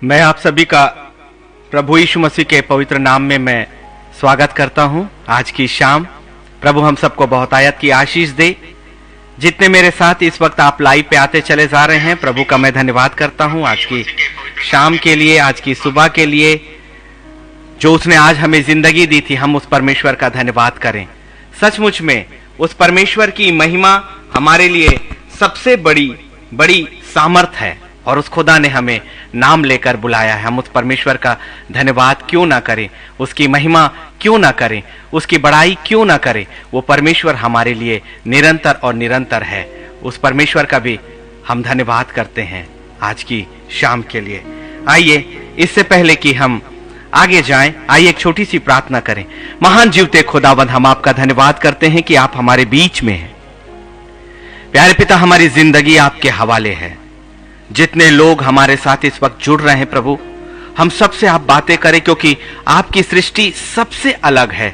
मैं आप सभी का प्रभु यीशु मसीह के पवित्र नाम में मैं स्वागत करता हूं। आज की शाम प्रभु हम सबको बहुत आयत की आशीष दे। जितने मेरे साथ इस वक्त आप लाइव पे आते चले जा रहे हैं, प्रभु का मैं धन्यवाद करता हूं आज की शाम के लिए, आज की सुबह के लिए, जो उसने आज हमें जिंदगी दी थी। हम उस परमेश्वर का धन्यवाद करें। सचमुच में उस परमेश्वर की महिमा हमारे लिए सबसे बड़ी सामर्थ है और उस खुदा ने हमें नाम लेकर बुलाया है। हम उस परमेश्वर का धन्यवाद क्यों ना करें, उसकी महिमा क्यों ना करें, उसकी बड़ाई क्यों ना करें। वो परमेश्वर हमारे लिए निरंतर और निरंतर है। उस परमेश्वर का भी हम धन्यवाद करते हैं आज की शाम के लिए। आइए इससे पहले कि हम आगे जाएं, आइए एक छोटी सी प्रार्थना करें। महान जीवते खुदावंद, हम आपका धन्यवाद करते हैं कि आप हमारे बीच में हैं। प्यारे पिता, हमारी जिंदगी आपके हवाले है। जितने लोग हमारे साथ इस वक्त जुड़ रहे हैं प्रभु, हम सबसे आप बातें करें, क्योंकि आपकी सृष्टि सबसे अलग है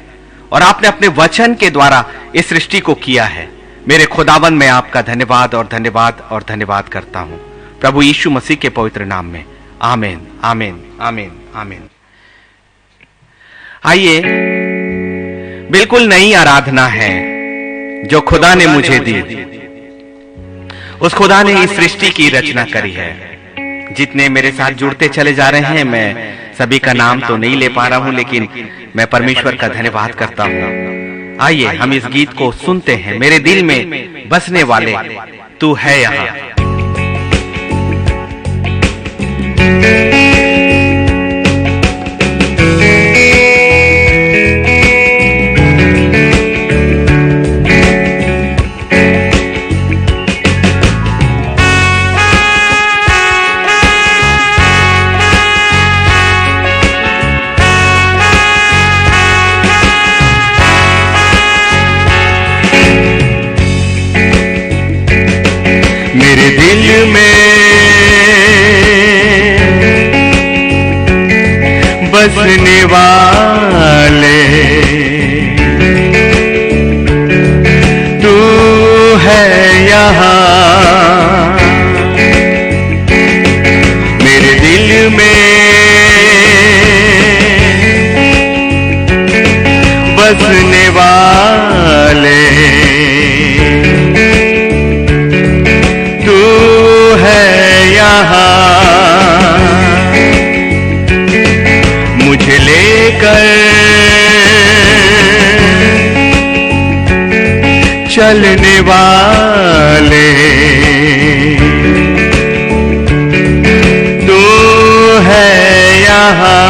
और आपने अपने वचन के द्वारा इस सृष्टि को किया है। मेरे खुदावंद, मैं आपका धन्यवाद और धन्यवाद और धन्यवाद करता हूं प्रभु यीशु मसीह के पवित्र नाम में। आमीन, आमीन, आमीन, आमीन। आइए, बिल्कुल नई आराधना है जो खुदा ने मुझे दी। उस खुदा ने इस सृष्टि की रचना करी है। जितने मेरे साथ जुड़ते चले जा रहे हैं, मैं सभी का नाम तो नहीं ले पा रहा हूं, लेकिन मैं परमेश्वर का धन्यवाद करता हूं। आइए हम इस गीत को सुनते हैं। मेरे दिल में बसने वाले तू है यहाँ। मेरे दिल में बसने वाले तू है यहाँ। मेरे दिल में बसने वाले मुझे लेकर चलने वाले तू है यहाँ।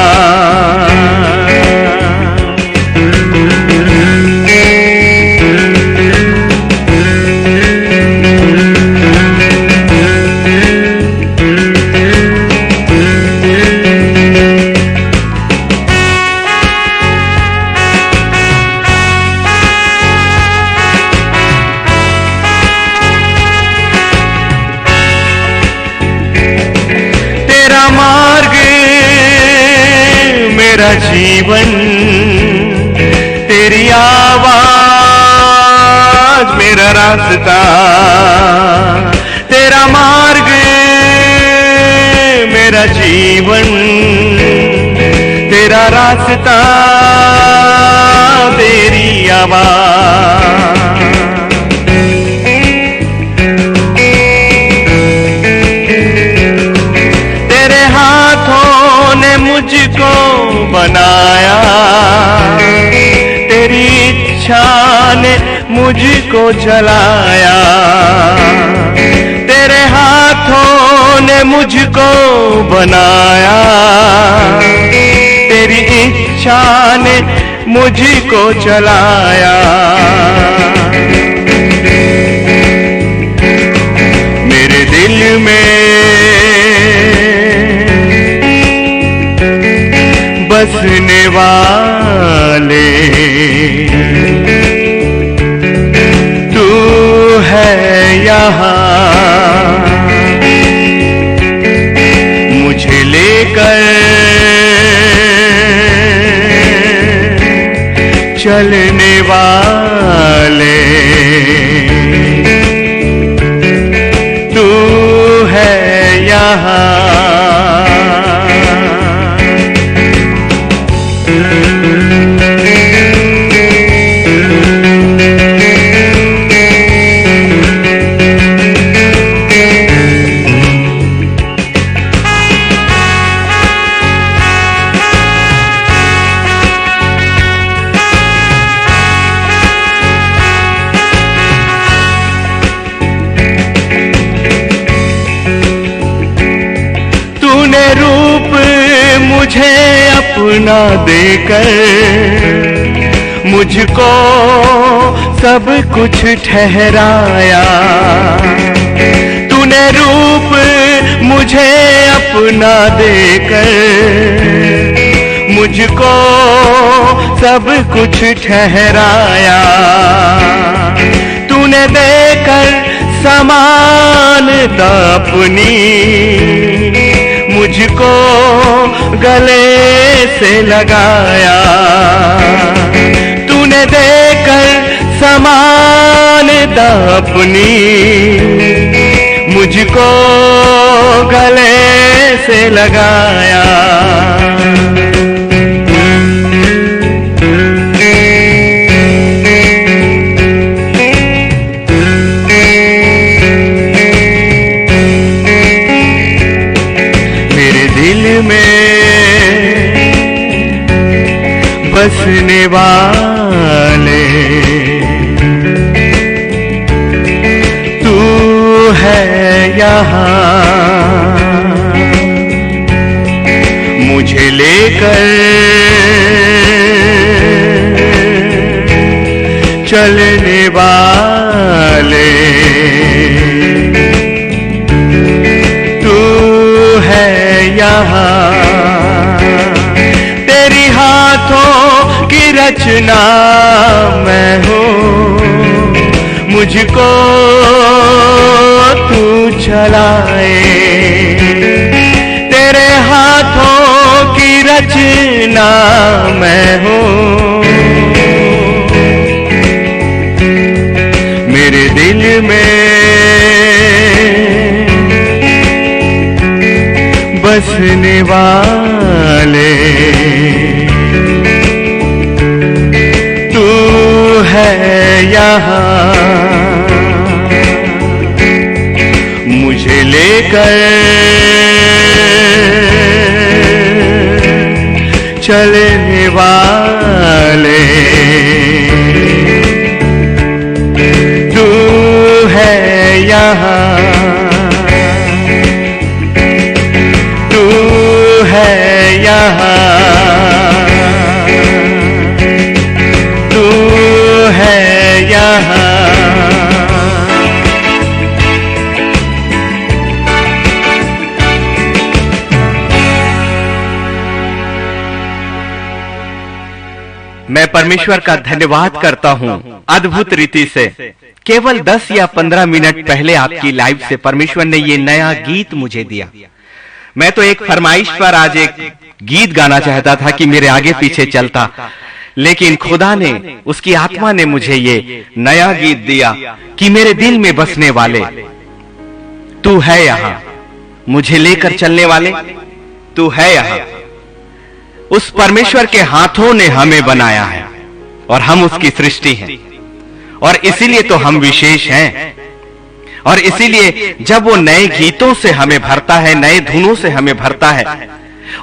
मेरा जीवन तेरी आवाज, मेरा रास्ता तेरा मार्ग, मेरा जीवन तेरा रास्ता तेरी आवाज। तेरे हाथों ने मुझको बनाया, तेरी इच्छा ने मुझको चलाया। तेरे हाथों ने मुझको बनाया, तेरी इच्छा ने मुझको चलाया। मेरे दिल में बसने वाले तू है यहाँ। मुझे लेकर चलने वाले तू है यहाँ। रूप मुझे अपना देकर मुझको सब कुछ ठहराया। तूने रूप मुझे अपना देकर मुझको सब कुछ ठहराया। तूने देकर समानता अपनी मुझको गले से लगाया। तूने देकर समानता अपनी मुझको गले से लगाया। बसने वाले तू है यहाँ, मुझे लेकर चलने वाले तू है यहाँ। तेरी हाथों की रचना मैं हूँ, मुझको तू चलाए। तेरे हाथों की रचना मैं हूँ, मेरे दिल में बसने वाले है यहाँ, मुझे लेकर चलने वाले तू है यहाँ, तू है यहाँ, मैं परमेश्वर का धन्यवाद करता हूँ अद्भुत रीति से। केवल 10 या 15 मिनट पहले आपकी लाइव से परमेश्वर ने ये नया गीत मुझे दिया। मैं तो एक फरमाइश पर आज एक गीत गाना चाहता था कि मेरे आगे पीछे चलता, लेकिन खुदा ने, उसकी आत्मा ने मुझे ये नया गीत दिया कि मेरे दिल में बसने वाले तू है यहाँ, मुझे लेकर चलने वाले तू है यहाँ। उस परमेश्वर के हाथों ने हमें बनाया है और हम उसकी सृष्टि हैं, और इसीलिए तो हम विशेष हैं। और इसीलिए जब वो नए गीतों से हमें भरता है, नए धुनों से हमें भरता है,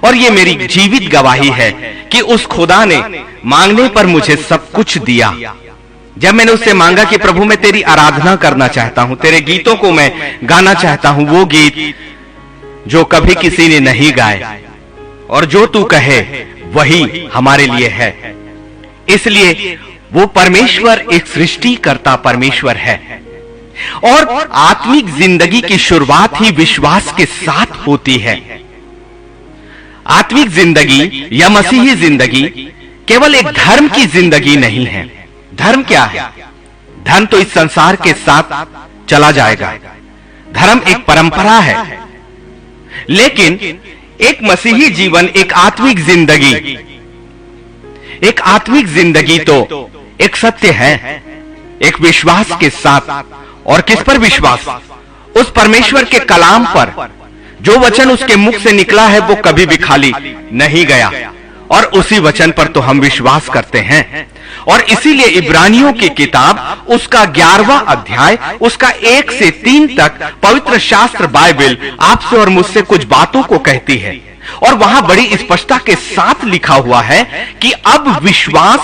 और ये मेरी जीवित गवाही है कि उस खुदा ने मांगने पर मुझे सब कुछ दिया। जब मैंने उससे मांगा कि प्रभु मैं तेरी आराधना करना चाहता हूं, तेरे गीतों को मैं गाना चाहता हूं, वो गीत जो कभी किसी ने नहीं गाए, और जो तू कहे वही हमारे लिए है। इसलिए वो परमेश्वर एक सृष्टिकर्ता परमेश्वर है, और आत्मिक जिंदगी की शुरुआत ही विश्वास के साथ होती है। आत्मिक जिंदगी या मसीही जिंदगी केवल एक धर्म की जिंदगी नहीं है। धर्म क्या है? धर्म तो इस संसार के साथ चला जाएगा। धर्म एक परंपरा है, लेकिन एक मसीही जीवन, एक आत्मिक जिंदगी तो एक सत्य है, एक विश्वास के साथ। और किस पर विश्वास? उस परमेश्वर के कलाम पर। जो वचन उसके मुख से निकला है वो कभी भी खाली नहीं गया, और उसी वचन पर तो हम विश्वास करते हैं। और इसीलिए इब्रानियों की किताब उसका 11वां अध्याय उसका 1 से 3 तक पवित्र शास्त्र बाइबल आपसे और मुझसे कुछ बातों को कहती है, और वहां बड़ी स्पष्टता के साथ लिखा हुआ है कि अब विश्वास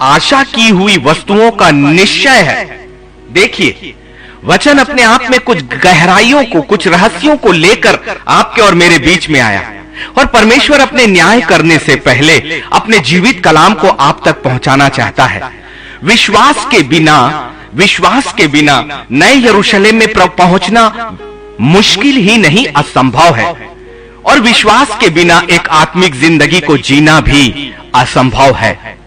आशा की हुई वस्तुओं का निश्चय है। देखिए, वचन अपने आप में कुछ गहराइयों को, कुछ रहस्यों को लेकर आपके और मेरे बीच में आया और परमेश्वर अपने न्याय करने से पहले अपने जीवित कलाम को आप तक पहुंचाना चाहता है। विश्वास के बिना नए यरूशलेम में पहुंचना मुश्किल ही नहीं, असंभव है। और विश्वास के बिना एक आत्मिक जिंदगी को जीना भी असंभव है,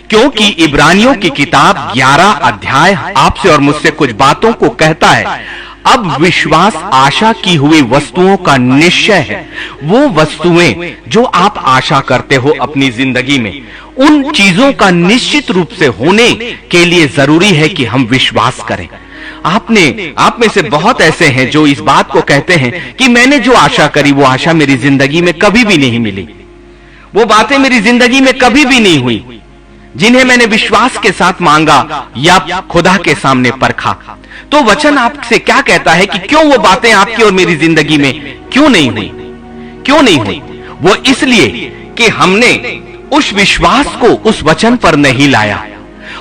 क्योंकि इब्रानियों की किताब 11 अध्याय आपसे और मुझसे कुछ बातों को कहता है। अब विश्वास आशा की हुई वस्तुओं का निश्चय है। वो वस्तुएं जो आप आशा करते हो अपनी जिंदगी में, उन चीजों का निश्चित रूप से होने के लिए जरूरी है कि हम विश्वास करें। आप में से बहुत ऐसे हैं जो इस बात को कहते हैं कि मैंने जो आशा करी वो आशा मेरी जिंदगी में कभी भी नहीं मिली, वो बातें मेरी जिंदगी में कभी भी नहीं हुई जिन्हें मैंने विश्वास के साथ मांगा या खुदा के सामने परखा। तो वचन आपसे क्या कहता है कि क्यों वो बातें आपकी और मेरी जिंदगी में क्यों नहीं हुई? वो इसलिए कि हमने उस विश्वास को उस वचन पर नहीं लाया।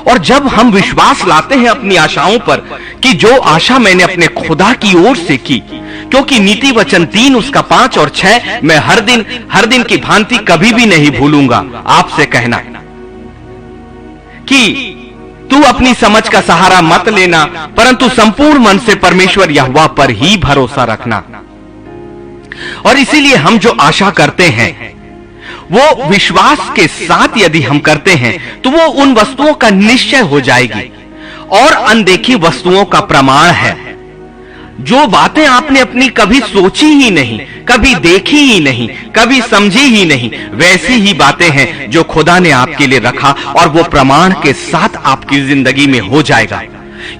और जब हम विश्वास लाते हैं अपनी आशाओं पर कि जो आशा मैंने अपने खुदा की ओर से की, क्योंकि नीति वचन 3 उसका 5 और 6 मैं हर दिन की भांति कभी भी नहीं भूलूंगा आपसे कहना कि तू अपनी समझ का सहारा मत लेना, परंतु संपूर्ण मन से परमेश्वर यहोवा पर ही भरोसा रखना। और इसीलिए हम जो आशा करते हैं वो विश्वास के साथ यदि हम करते हैं तो वो उन वस्तुओं का निश्चय हो जाएगी और अनदेखी वस्तुओं का प्रमाण है। जो बातें आपने अपनी कभी सोची ही नहीं, कभी देखी ही नहीं, कभी समझी ही नहीं, वैसी ही बातें हैं जो खुदा ने आपके लिए रखा और वो प्रमाण के साथ आपकी जिंदगी में हो जाएगा,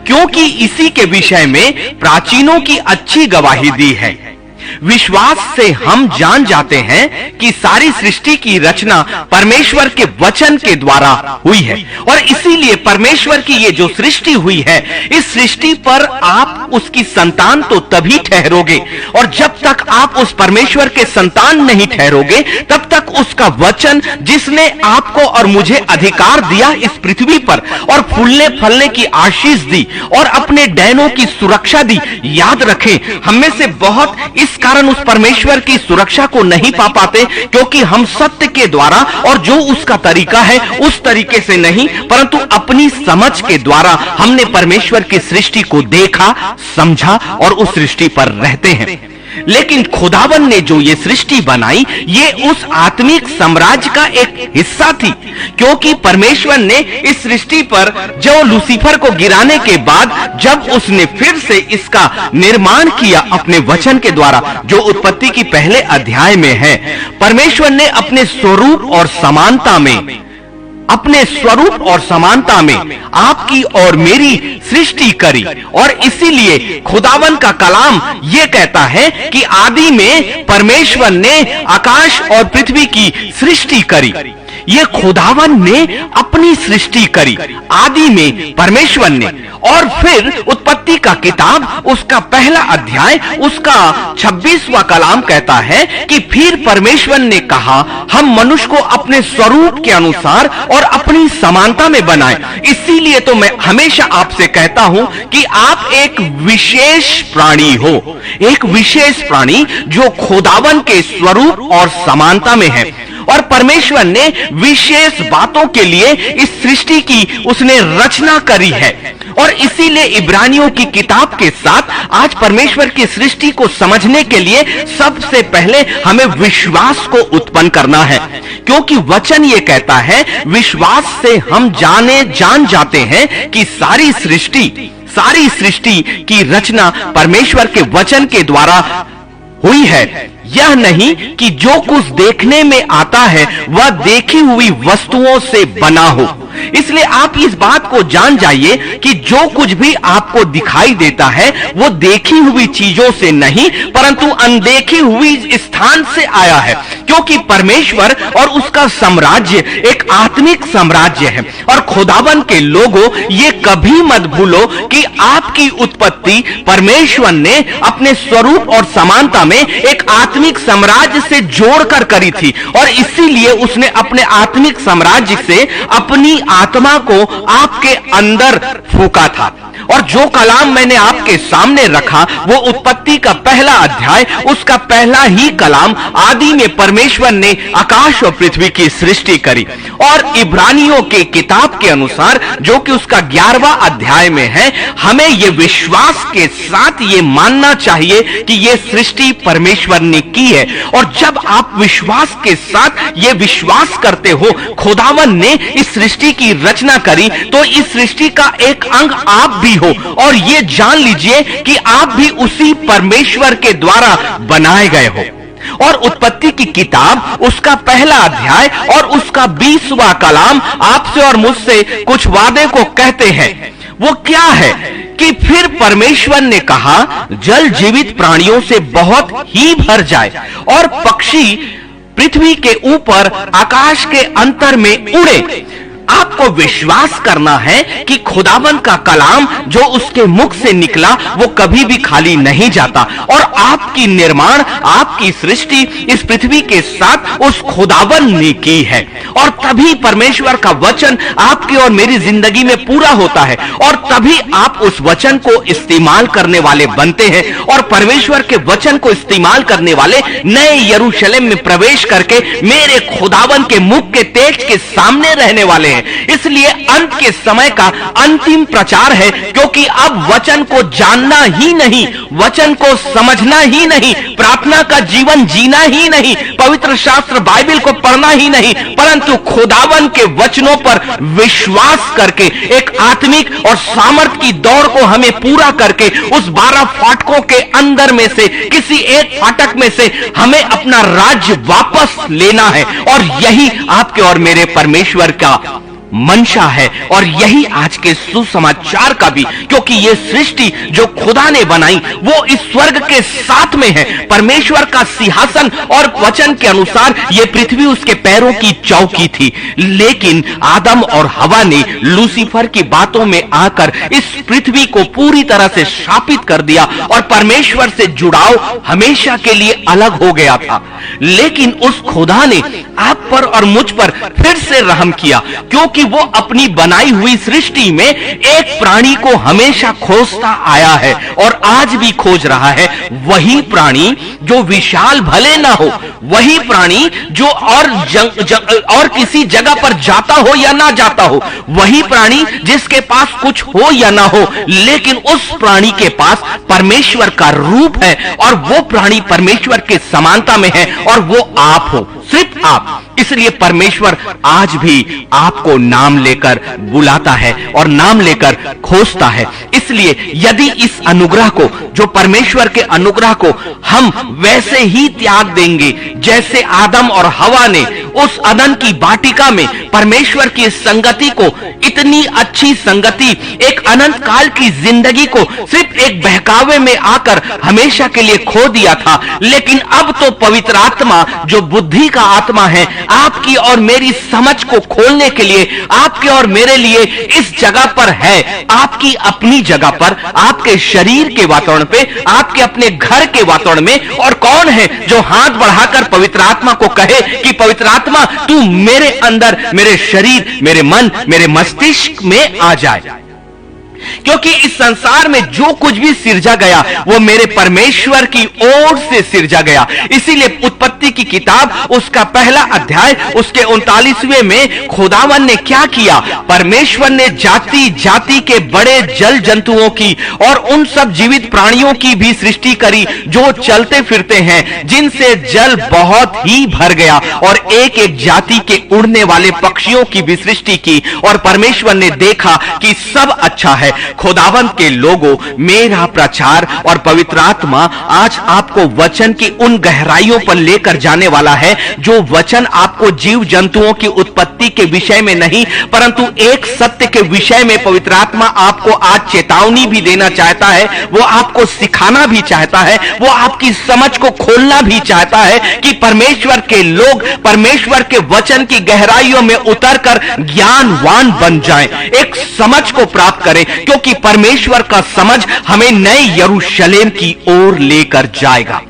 क्योंकि इसी के विषय में प्राचीनों की अच्छी गवाही दी है। विश्वास से हम जान जाते हैं कि सारी सृष्टि की रचना परमेश्वर के वचन के द्वारा हुई है, और इसीलिए परमेश्वर की ये जो सृष्टि हुई है, इस सृष्टि पर आप उसकी संतान तो तभी ठहरोगे, और जब तक आप उस परमेश्वर के संतान नहीं ठहरोगे तब तक उसका वचन जिसने आपको और मुझे अधिकार दिया इस पृथ्वी पर और फूलने फलने की आशीष दी और अपने डैनों की सुरक्षा दी। याद रखें, हम में से बहुत इस कारण उस परमेश्वर की सुरक्षा को नहीं पा पाते क्योंकि हम सत्य के द्वारा और जो उसका तरीका है उस तरीके से नहीं, परंतु अपनी समझ के द्वारा हमने परमेश्वर की सृष्टि को देखा, समझा और उस सृष्टि पर रहते हैं। लेकिन खुदावन ने जो ये सृष्टि बनाई, ये उस आत्मिक साम्राज्य का एक हिस्सा थी, क्योंकि परमेश्वर ने इस सृष्टि पर जो लूसीफर को गिराने के बाद जब उसने फिर से इसका निर्माण किया अपने वचन के द्वारा, जो उत्पत्ति की पहले अध्याय में है, परमेश्वर ने अपने स्वरूप और समानता में आपकी और मेरी सृष्टि करी। और इसीलिए खुदावन का कलाम ये कहता है कि आदि में परमेश्वर ने आकाश और पृथ्वी की सृष्टि करी। ये खुदावन ने अपनी सृष्टि करी आदि में परमेश्वर ने। और फिर उत्पत्ति का किताब उसका पहला अध्याय उसका 26वां कलाम कहता है कि फिर परमेश्वर ने कहा, हम मनुष्य को अपने स्वरूप के अनुसार और अपनी समानता में बनाएं। इसीलिए तो मैं हमेशा आपसे कहता हूं कि आप एक विशेष प्राणी हो, एक विशेष प्राणी जो खुदावन के स्वरूप और समानता में है। और परमेश्वर ने विशेष बातों के लिए इस सृष्टि की उसने रचना करी है। और इसीलिए इब्रानियों की किताब के साथ आज परमेश्वर की सृष्टि को समझने के लिए सबसे पहले हमें विश्वास को उत्पन्न करना है, क्योंकि वचन ये कहता है, विश्वास से हम जान जाते हैं कि सारी सृष्टि की रचना परमेश्वर के वचन के द्वारा हुई है। यह नहीं कि जो कुछ देखने में आता है वह देखी हुई वस्तुओं से बना हो। इसलिए आप इस बात को जान जाइए कि जो कुछ भी आपको दिखाई देता है वो देखी हुई चीजों से नहीं परंतु अनदेखी हुई स्थान से आया है, क्योंकि परमेश्वर और उसका साम्राज्य एक आत्मिक साम्राज्य है। और खुदावन के लोगों, ये कभी मत भूलो कि आपकी उत्पत्ति परमेश्वर ने अपने स्वरूप और समानता में एक आत्मिक साम्राज्य से जोड़कर करी थी, और इसीलिए उसने अपने आत्मिक साम्राज्य से अपनी आत्मा को आपके अंदर फूंका था। और जो कलाम मैंने आपके सामने रखा वो उत्पत्ति का पहला अध्याय, उसका पहला ही कलाम। आदि में परमेश्वर ने आकाश और पृथ्वी की सृष्टि करी। और इब्रानियों के किताब के अनुसार, जो कि उसका 11वां अध्याय में है, हमें ये विश्वास के साथ ये मानना चाहिए कि ये सृष्टि परमेश्वर ने की है। और जब आप विश्वास के साथ ये विश्वास करते हो खुदावन ने इस सृष्टि की रचना करी, तो इस सृष्टि का एक अंग आप भी हो। और ये जान लीजिए कि आप भी उसी परमेश्वर के द्वारा बनाए गए हो। और उत्पत्ति की किताब, उसका पहला अध्याय और उसका 20वां कलाम आपसे और मुझसे कुछ वादे को कहते हैं। वो क्या है कि फिर परमेश्वर ने कहा, जल जीवित प्राणियों से बहुत ही भर जाए और पक्षी पृथ्वी के ऊपर आकाश के अंतर में उड़े। आपको विश्वास करना है कि खुदावन का कलाम जो उसके मुख से निकला वो कभी भी खाली नहीं जाता। और आपकी निर्माण, आपकी सृष्टि इस पृथ्वी के साथ उस खुदावन ने की है। और तभी परमेश्वर का वचन आपकी और मेरी जिंदगी में पूरा होता है। और तभी आप उस वचन को इस्तेमाल करने वाले बनते हैं। और परमेश्वर के वचन को इस्तेमाल करने वाले नए यरूशलेम में प्रवेश करके मेरे खुदावन के मुख के तेज के सामने रहने वाले हैं। इसलिए अंत के समय का अंतिम प्रचार है, क्योंकि अब वचन को जानना ही नहीं, वचन को समझना ही नहीं, प्रार्थना का जीवन जीना ही नहीं, पवित्र शास्त्र बाइबल को पढ़ना ही नहीं, परंतु खुदावन के वचनों पर विश्वास करके एक आत्मिक और सामर्थ की दौड़ को हमें पूरा करके उस 12 फाटकों के अंदर में से किसी एक फाटक में से हमें अपना राज्य वापस लेना है। और यही आपके और मेरे परमेश्वर का मंशा है। और यही आज के सुसमाचार का भी, क्योंकि ये सृष्टि जो खुदा ने बनाई वो इस स्वर्ग के साथ में है, परमेश्वर का सिंहासन। और वचन के अनुसार ये पृथ्वी उसके पैरों की चौकी थी। लेकिन आदम और हवा ने लूसीफर की बातों में आकर इस पृथ्वी को पूरी तरह से शापित कर दिया और परमेश्वर से जुड़ाव हमेशा के लिए अलग हो गया था। लेकिन उस खुदा ने आप पर और मुझ पर फिर से रहम किया, क्योंकि वो अपनी बनाई हुई सृष्टि में एक प्राणी को हमेशा खोजता आया है और आज भी खोज रहा है। वही प्राणी जो विशाल भले ना हो, वही प्राणी जो और किसी जगह पर जाता हो या ना जाता हो, वही प्राणी जिसके पास कुछ हो या ना हो, लेकिन उस प्राणी के पास परमेश्वर का रूप है और वो प्राणी परमेश्वर के समानता में है और वो आप हो, सिर्फ आप। इसलिए परमेश्वर आज भी आपको नाम लेकर बुलाता है और नाम लेकर खोजता है। इसलिए यदि इस अनुग्रह को, जो परमेश्वर के अनुग्रह को हम वैसे ही त्याग देंगे जैसे आदम और हवा ने उस अदन की वाटिका में परमेश्वर की संगति को, इतनी अच्छी संगति, एक अनंत काल की जिंदगी को सिर्फ एक बहकावे में आकर हमेशा के लिए खो दिया था। लेकिन अब तो पवित्र आत्मा जो बुद्धि का आत्मा है, आपकी और मेरी समझ को खोलने के लिए, आपके और मेरे लिए इस जगह पर है, आपकी अपनी जगह पर, आपके शरीर के वातावरण पे, आपके अपने घर के वातावरण में। और कौन है जो हाथ बढ़ाकर पवित्र आत्मा को कहे कि पवित्र आत्मा तू मेरे अंदर, मेरे शरीर, मेरे मन, मेरे मस्तिष्क में आ जाए। क्योंकि इस संसार में जो कुछ भी सिरजा गया वो मेरे परमेश्वर की ओर से सिरजा गया। इसीलिए उत्पत्ति की किताब उसका पहला अध्याय उसके 39वें में खुदावन ने क्या किया, परमेश्वर ने जाति जाति के बड़े जल जंतुओं की और उन सब जीवित प्राणियों की भी सृष्टि करी जो चलते फिरते हैं, जिनसे जल बहुत ही भर गया, और एक एक जाति के उड़ने वाले पक्षियों की भी सृष्टि की। और परमेश्वर ने देखा कि सब अच्छा है। खुदावंत के लोगों, मेरा प्रचार और पवित्र आत्मा आज आपको वचन की उन गहराइयों पर लेकर जाने वाला है जो वचन आपको जीव जंतुओं की उत्पत्ति के विषय में नहीं, परंतु एक सत्य के विषय में पवित्र आत्मा आपको आज चेतावनी भी देना चाहता है, वो आपको सिखाना भी चाहता है, वो आपकी समझ को खोलना भी चाहता है कि परमेश्वर के लोग परमेश्वर के वचन की गहराइयों में उतरकर ज्ञानवान बन जाएं, एक समझ को प्राप्त करें, क्योंकि परमेश्वर का समझ हमें नए यरूशलेम की ओर लेकर जाएगा।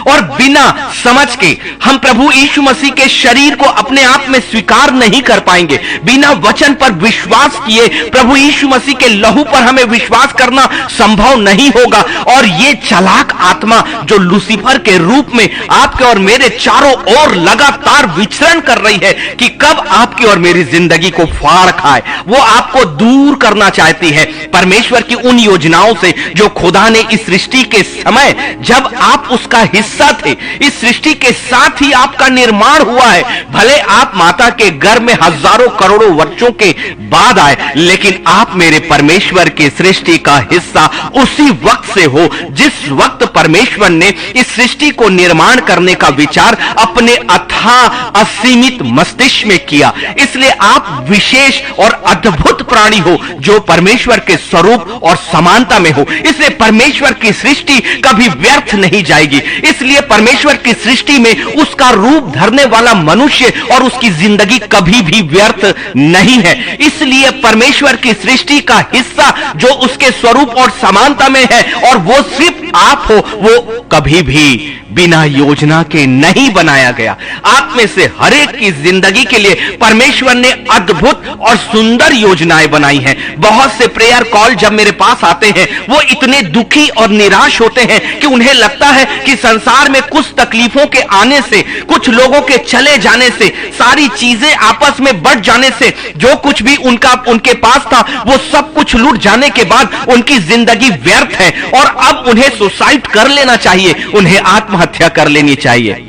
और बिना समझ के हम प्रभु यीशु मसीह के शरीर को अपने आप में स्वीकार नहीं कर पाएंगे। बिना वचन पर विश्वास किए प्रभु यीशु मसीह के लहू पर हमें विश्वास करना संभव नहीं होगा। और ये चालाक आत्मा जो लूसीफर के रूप में आपके और मेरे चारों ओर लगातार विचरण कर रही है कि कब आपकी और मेरी जिंदगी को फाड़ खाए, वो आपको दूर करना चाहती है परमेश्वर की उन योजनाओं से जो खुदा ने इस सृष्टि के समय जब आप उसका हिस्सा थे, इस सृष्टि के साथ ही आपका निर्माण हुआ है। भले आप माता के गर्भ में हजारों करोड़ों वर्षों के बाद आए, लेकिन आप मेरे परमेश्वर की सृष्टि का हिस्सा उसी वक्त से हो जिस वक्त परमेश्वर ने इस सृष्टि को निर्माण करने का विचार अपने अथाह असीमित मस्तिष्क में किया। इसलिए आप विशेष और अद्भुत प्राणी हो जो परमेश्वर के स्वरूप और समानता में हो। इसलिए परमेश्वर की सृष्टि कभी व्यर्थ नहीं जाएगी। इसलिए परमेश्वर की सृष्टि में उसका रूप धरने वाला मनुष्य और उसकी जिंदगी कभी भी व्यर्थ नहीं है। इसलिए परमेश्वर की सृष्टि का हिस्सा जो उसके स्वरूप और समानता में है और वो सिर्फ आप हो, वो कभी भी बिना योजना के नहीं बनाया गया। आप में से हर एक की जिंदगी के लिए परमेश्वर ने अद्भुत और सुंदर योजनाएं बनाई हैं। बहुत से प्रेयर कॉल जब मेरे पास आते हैं वो इतने दुखी और निराश होते हैं कि उन्हें लगता है कि संसार में कुछ तकलीफों के आने से, कुछ लोगों के चले जाने से, सारी चीजें आपस में बढ़ जाने से, जो कुछ भी उनके पास था वो सब कुछ लूट जाने के बाद उनकी जिंदगी व्यर्थ है और अब उन्हें सुसाइड कर लेना चाहिए, उन्हें आत्महत्या कर लेनी चाहिए।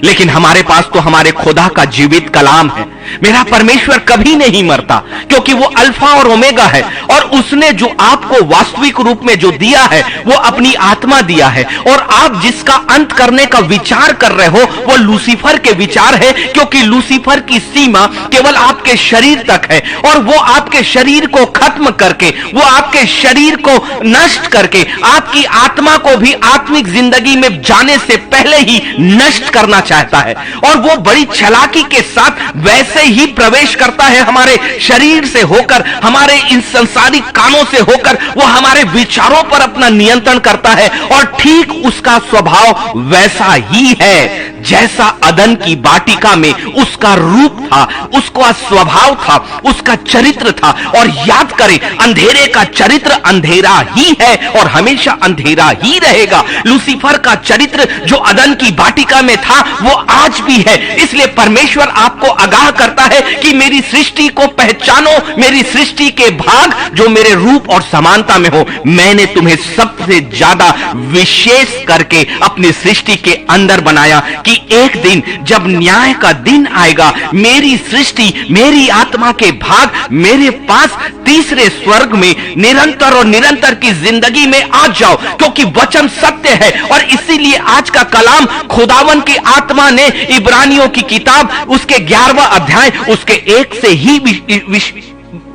लेकिन हमारे पास तो हमारे खुदा का जीवित कलाम है। मेरा परमेश्वर कभी नहीं मरता क्योंकि वो अल्फा और ओमेगा है और उसने जो आपको वास्तविक रूप में जो दिया है वो अपनी आत्मा दिया है। और आप जिसका अंत करने का विचार कर रहे हो वो लूसीफर के विचार है, क्योंकि लूसीफर की सीमा केवल आपके शरीर तक है और वो आपके शरीर को खत्म करके, वो आपके शरीर को नष्ट करके आपकी आत्मा को भी आत्मिक जिंदगी में जाने से पहले ही नष्ट करना चाहता है। और वो बड़ी चालाकी के साथ वैसे ही प्रवेश करता है हमारे शरीर से होकर, हमारे इन संसारिक कानों से होकर वो हमारे विचारों पर अपना नियंत्रण करता है। और ठीक उसका स्वभाव वैसा ही है जैसा अदन की वाटिका में उसका रूप था, उसका स्वभाव था, उसका चरित्र था। और याद करें, अंधेरे का चरित्र अंधेरा ही है और हमेशा अंधेरा ही रहेगा। लूसीफर का चरित्र जो अदन की वाटिका में था वो आज भी है। इसलिए परमेश्वर आपको आगाह करता है कि मेरी सृष्टि को पहचानो, मेरी सृष्टि के भाग जो मेरे रूप और समानता में हो। मैंने तुम्हें सबसे ज्यादा विशेष करके अपनी सृष्टि के अंदर बनाया कि एक दिन जब न्याय का दिन आएगा, मेरी सृष्टि, मेरी आत्मा के भाग मेरे पास तीसरे स्वर्ग में निरंतर और निरंतर की जिंदगी में आ जाओ, क्योंकि वचन सत्य है। और इसीलिए आज का कलाम खुदावन की आत्मा ने इब्रानियों की किताब उसके 11वां अध्याय उसके 1 से ही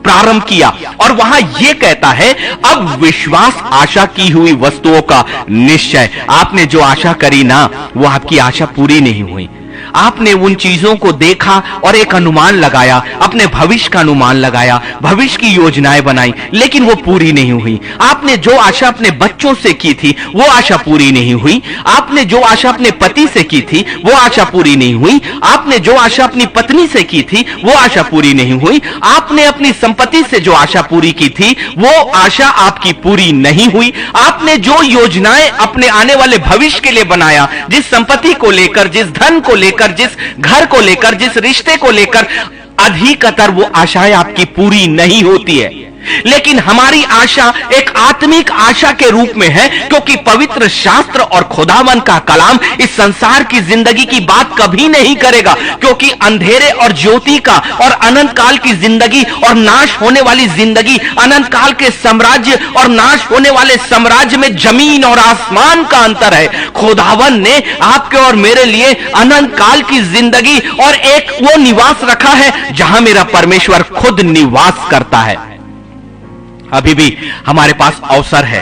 प्रारंभ किया और वहां यह कहता है, अब विश्वास आशा की हुई वस्तुओं का निश्चय। आपने जो आशा करी ना, वो आपकी आशा पूरी नहीं हुई। आपने उन चीजों को देखा और एक अनुमान लगाया, अपने भविष्य का अनुमान लगाया, भविष्य की योजनाएं बनाई, लेकिन वो पूरी नहीं हुई। आपने जो आशा अपने बच्चों से की थी वो आशा पूरी नहीं हुई। आपने जो आशा अपने पति से की थी वो आशा पूरी नहीं हुई। आपने जो आशा अपनी पत्नी से की थी वो आशा पूरी नहीं हुई। आपने अपनी संपत्ति से जो आशा पूरी की थी वो आशा आपकी पूरी नहीं हुई। आपने जो योजनाएं अपने आने वाले भविष्य के लिए बनाया, जिस संपत्ति को लेकर, जिस धन को लेकर, जिस घर को लेकर, जिस रिश्ते को लेकर, अधिकतर वो आशाएं आपकी पूरी नहीं होती है। लेकिन हमारी आशा एक आत्मिक आशा के रूप में है, क्योंकि पवित्र शास्त्र और खुदावन का कलाम इस संसार की जिंदगी की बात कभी नहीं करेगा, क्योंकि अंधेरे और ज्योति का और अनंत काल की जिंदगी और नाश होने वाली जिंदगी, अनंत काल के साम्राज्य और नाश होने वाले साम्राज्य में जमीन और आसमान का अंतर है। खुदावन ने आपके और मेरे लिए अनंत काल की जिंदगी और एक वो निवास रखा है जहां मेरा परमेश्वर खुद निवास करता है। अभी भी हमारे पास अवसर है,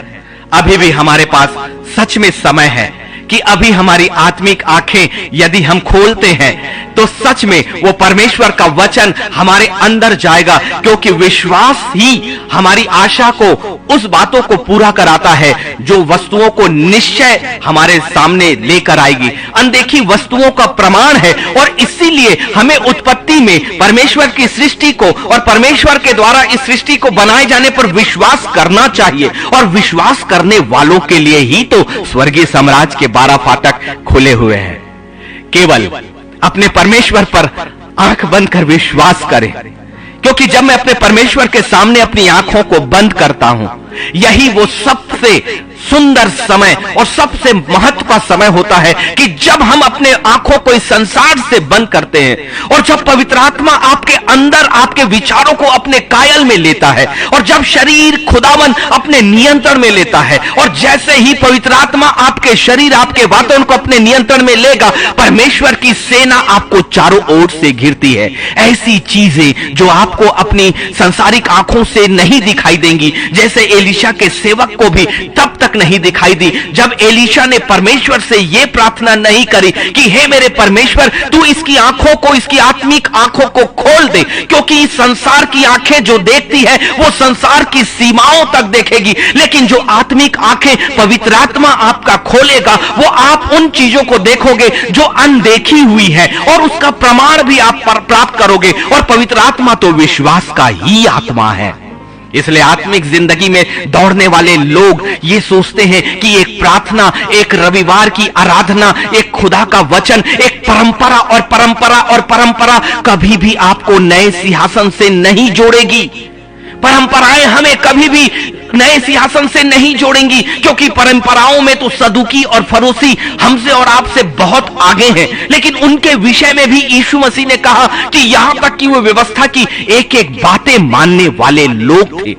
अभी भी हमारे पास सच में समय है कि अभी हमारी आत्मिक आंखें यदि हम खोलते हैं तो सच में वो परमेश्वर का वचन हमारे अंदर जाएगा, क्योंकि विश्वास ही हमारी आशा को, उस बातों को पूरा कराता है जो वस्तुओं को निश्चय हमारे सामने लेकर आएगी। अनदेखी वस्तुओं का प्रमाण है, और इसीलिए हमें उत्पत्ति में परमेश्वर की सृष्टि को और परमेश्वर के द्वारा इस सृष्टि को बनाए जाने पर विश्वास करना चाहिए। और विश्वास करने वालों के लिए ही तो स्वर्गीय साम्राज्य के 12 फाटक खुले हुए हैं। केवल अपने परमेश्वर पर आंख बंद कर विश्वास करें, क्योंकि जब मैं अपने परमेश्वर के सामने अपनी आंखों को बंद करता हूं, यही वो सबसे सुंदर समय और सबसे महत्व का समय होता है कि जब हम अपने आंखों को इस संसार से बंद करते हैं, और जब पवित्र आत्मा आपके अंदर आपके विचारों को अपने कायल में लेता है, और जब शरीर खुदावन अपने नियंत्रण में लेता है, और जैसे ही पवित्र आत्मा आपके शरीर, आपके वातावरण को अपने नियंत्रण में लेगा, परमेश्वर की सेना आपको चारों ओर से घिरती है। ऐसी चीजें जो आपको अपनी सांसारिक आंखों से नहीं दिखाई देंगी, जैसे एलीशा के सेवक को भी तब तक नहीं दिखाई दी जब एलीशा ने परमेश्वर से यह प्रार्थना नहीं करी कि हे मेरे परमेश्वर, तू इसकी आंखों को, इसकी आत्मिक आंखों को खोल दे, क्योंकि इस संसार की आंखें जो देखती है वो संसार की सीमाओं तक देखेगी, लेकिन जो आत्मिक आंखें पवित्र आत्मा आपका खोलेगा, वो आप उन चीजों को देखोगे जो अनदेखी हुई है, और उसका प्रमाण भी आप प्राप्त करोगे। और पवित्र आत्मा तो विश्वास का ही आत्मा है। इसलिए आत्मिक जिंदगी में दौड़ने वाले लोग ये सोचते हैं कि एक प्रार्थना, एक रविवार की आराधना, एक खुदा का वचन, एक परंपरा और परंपरा और परंपरा कभी भी आपको नए सिंहासन से नहीं जोड़ेगी। परंपराएं हमें कभी भी नए सिंहासन से नहीं जोड़ेंगी, क्योंकि परंपराओं में तो सदुकी और फरोसी हमसे और आपसे बहुत आगे हैं। लेकिन उनके विषय में भी यीशु मसीह ने कहा कि यहां तक कि वो व्यवस्था की एक एक बातें मानने वाले लोग थे,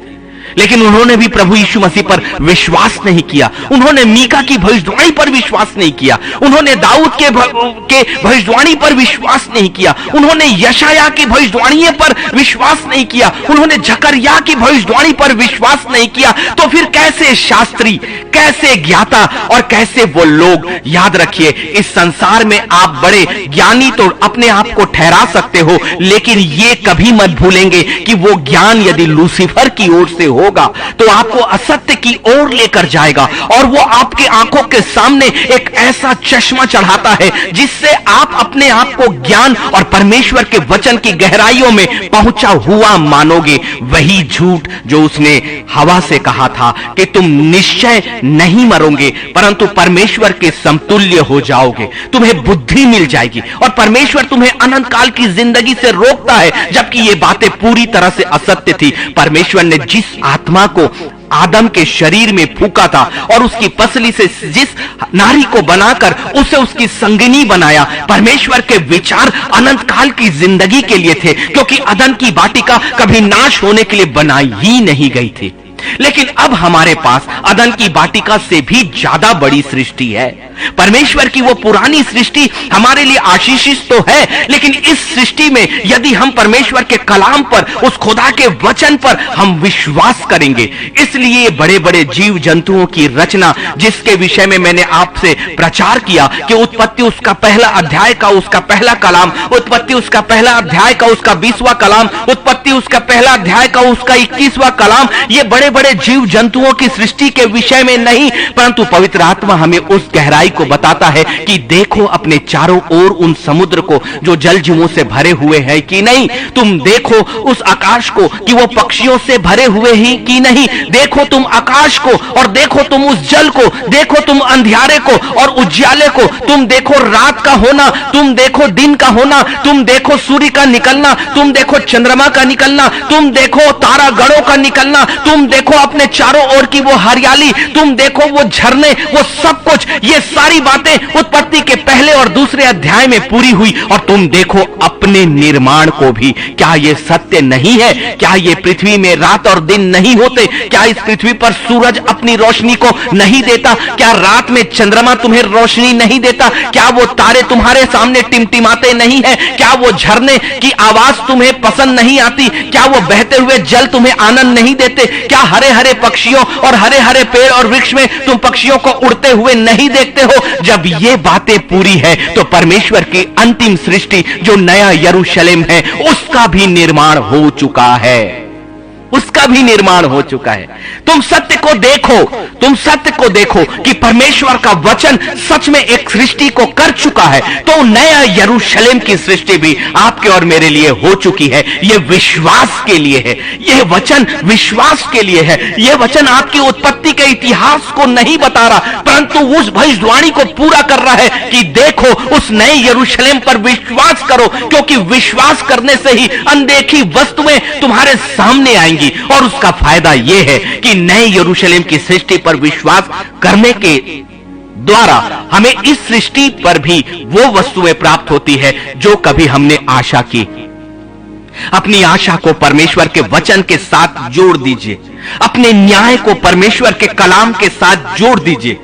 लेकिन उन्होंने भी प्रभु यीशु मसीह पर विश्वास नहीं किया। उन्होंने मीका की भविष्यवाणी पर विश्वास नहीं किया, उन्होंने दाऊद के भविष्यवाणी पर विश्वास नहीं किया, उन्होंने यशाया की भविष्यवाणी पर विश्वास नहीं किया, उन्होंने जकरिया की भविष्यवाणी पर विश्वास नहीं किया। तो फिर कैसे शास्त्री, कैसे ज्ञाता और कैसे वो लोग? याद रखिए, इस संसार में आप बड़े ज्ञानी तो अपने आप को ठहरा सकते हो, लेकिन ये कभी मत भूलेंगे कि वो ज्ञान यदि लूसीफर की ओर से होगा तो आपको असत्य की ओर लेकर जाएगा, और वो आपके आंखों के सामने एक ऐसा चश्मा चढ़ाता है जिससे आप अपने आप को ज्ञान और परमेश्वर के वचन की गहराइयों में पहुंचा हुआ मानोगे। वही झूठ जो उसने हवा से कहा था कि तुम निश्चय नहीं मरोगे परंतु परमेश्वर के समतुल्य हो जाओगे, तुम्हें बुद्धि मिल जाएगी, और परमेश्वर तुम्हें अनंत काल की जिंदगी से रोकता है, जबकि ये बातें पूरी तरह से असत्य थी। परमेश्वर ने जिस आत्मा को आदम के शरीर में फूका था और उसकी पसली से जिस नारी को बनाकर उसे उसकी संगिनी बनाया, परमेश्वर के विचार अनंत काल की जिंदगी के लिए थे, क्योंकि अदन की वाटिका कभी नाश होने के लिए बनाई ही नहीं गई थी। लेकिन अब हमारे पास अदन की वाटिका से भी ज्यादा बड़ी सृष्टि है। परमेश्वर की वो पुरानी सृष्टि हमारे लिए आशीषित तो है, लेकिन इस सृष्टि में यदि हम परमेश्वर के कलाम पर, उस खुदा के वचन पर हम विश्वास करेंगे, इसलिए बड़े बड़े जीव जंतुओं की रचना, जिसके विषय में मैंने आपसे प्रचार किया कि उत्पत्ति उसका पहला अध्याय का उसका पहला कलाम, उत्पत्ति उसका पहला अध्याय का उसका 20वां कलाम, उत्पत्ति उसका पहला अध्याय का उसका 21वां कलाम, ये बड़े बड़े जीव जंतुओं की सृष्टि के विषय में नहीं, परंतु पवित्र आत्मा हमें उस गहराई को बताता है कि देखो अपने चारों ओर उन समुद्र को जो जल जीवों से भरे हुए हैं कि नहीं, तुम देखो उस आकाश को कि वो पक्षियों से भरे हुए ही कि नहीं, देखो तुम आकाश को और देखो तुम उस जल को, देखो तुम अंधियारे को और उज्याले को, तुम देखो रात का होना, तुम देखो दिन का होना, तुम देखो सूर्य का निकलना, तुम देखो चंद्रमा का निकलना, तुम देखो तारागणों का निकलना, तुम देखो अपने चारों ओर की वो हरियाली, तुम देखो वो झरने, वो सब कुछ, ये सारी बातें उत्पत्ति के पहले और दूसरे अध्याय में पूरी हुई। और तुम देखो अपने निर्माण को भी, क्या ये सत्य नहीं है? क्या ये पृथ्वी में रात और दिन नहीं होते? क्या इस पृथ्वी पर सूरज अपनी रोशनी को नहीं देता? क्या रात में चंद्रमा तुम्हें रोशनी नहीं देता? क्या वो तारे तुम्हारे सामने टिमटिमाते नहीं है? क्या वो झरने की आवाज तुम्हें पसंद नहीं आती? क्या वो बहते हुए जल तुम्हें आनंद नहीं देते? क्या हरे हरे पक्षियों और हरे हरे पेड़ और वृक्ष में तुम पक्षियों को उड़ते हुए नहीं देखते हो? जब ये बातें पूरी है तो परमेश्वर की अंतिम सृष्टि जो नया यरूशलेम है उसका भी निर्माण हो चुका है, उसका भी निर्माण हो चुका है। तुम सत्य को देखो, तुम सत्य को देखो कि परमेश्वर का वचन सच में एक सृष्टि को कर चुका है, तो नया यरूशलेम की सृष्टि भी आपके और मेरे लिए हो चुकी है। यह विश्वास के लिए है, यह वचन विश्वास के लिए है। यह वचन आपकी उत्पत्ति के इतिहास को नहीं बता रहा, परंतु उस भविष्यवाणी को पूरा कर रहा है कि देखो उस नए यरूशलेम पर विश्वास करो, क्योंकि विश्वास करने से ही अनदेखी वस्तुएं तुम्हारे सामने आएंगी। और उसका फायदा यह है कि नए यरूशलेम की सृष्टि पर विश्वास करने के द्वारा हमें इस सृष्टि पर भी वो वस्तुएं प्राप्त होती है जो कभी हमने आशा की। अपनी आशा को परमेश्वर के वचन के साथ जोड़ दीजिए, अपने न्याय को परमेश्वर के कलाम के साथ जोड़ दीजिए।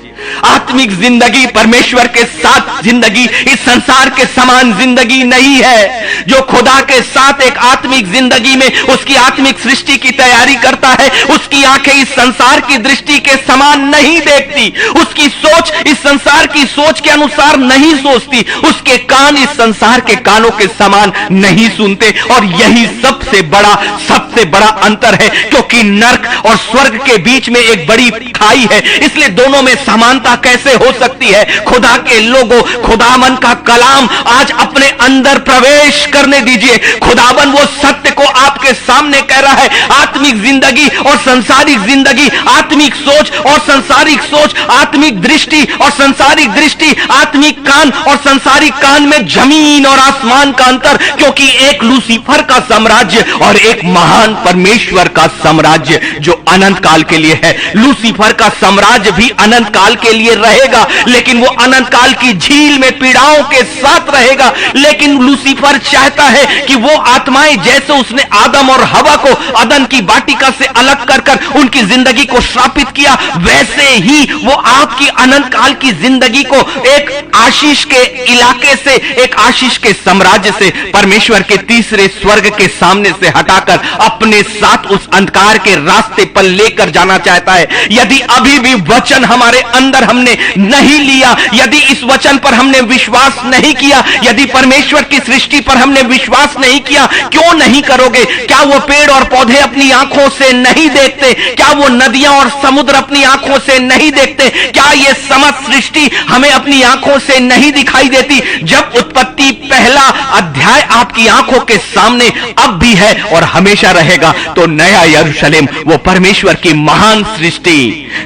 आत्मिक जिंदगी परमेश्वर के साथ जिंदगी इस संसार के समान जिंदगी नहीं है। जो खुदा के साथ एक आत्मिक जिंदगी में उसकी आत्मिक सृष्टि की तैयारी करता है, उसकी आंखें इस संसार की दृष्टि के समान नहीं देखती, उसकी सोच इस संसार की सोच के अनुसार नहीं सोचती, उसके कान इस संसार के कानों के समान नहीं सुनते। और यही सबसे बड़ा अंतर है, क्योंकि नरक और स्वर्ग के बीच में एक बड़ी खाई है। इसलिए दोनों में समानता कैसे हो सकती है? खुदा के लोगों, खुदावन का कलाम आज अपने अंदर प्रवेश करने दीजिए। खुदावन वो सत्य को आपके सामने कह रहा है। आत्मिक जिंदगी और संसारिक जिंदगी, आत्मिक सोच और संसारिक सोच, आत्मिक दृष्टि और संसारिक दृष्टि, आत्मिक कान और संसारिक कान में जमीन और आसमान का अंतर, क्योंकि एक लूसीफर का साम्राज्य और एक महान परमेश्वर का साम्राज्य जो अनंत काल के लिए है। लूसीफर का साम्राज्य भी अनंत काल के लिए रहेगा, लेकिन वो अनंत काल की झील में पीड़ाओं के साथ रहेगा। लेकिन लूसीफर चाहता है कि वो आत्माएं, जैसे उसने आदम और हवा को अदन की वाटिका से अलग कर उनकी जिंदगी को श्रापित किया, वैसे ही वो आपकी अनंत काल की जिंदगी को एक आशीष के इलाके से, एक आशीष के साम्राज्य से, परमेश्वर के तीसरे स्वर्ग के सामने से हटाकर अपने साथ उस अंधकार के रास्ते पर लेकर जाना चाहता है। यदि अभी भी वचन हमारे अंदर हमने नहीं लिया, यदि इस वचन पर हमने विश्वास नहीं किया, यदि परमेश्वर की सृष्टि पर हमने विश्वास नहीं किया, क्यों नहीं करोगे? क्या वो पेड़ और पौधे अपनी आंखों से नहीं देखते? क्या वो नदियां और समुद्र अपनी आंखों से नहीं देखते? क्या ये समस्त सृष्टि हमें अपनी आंखों से नहीं दिखाई देती? जब उत्पत्ति पहला अध्याय आपकी आंखों के सामने अब भी है और हमेशा रहेगा, तो नया यरूशलेम वो परमेश्वर की महान सृष्टि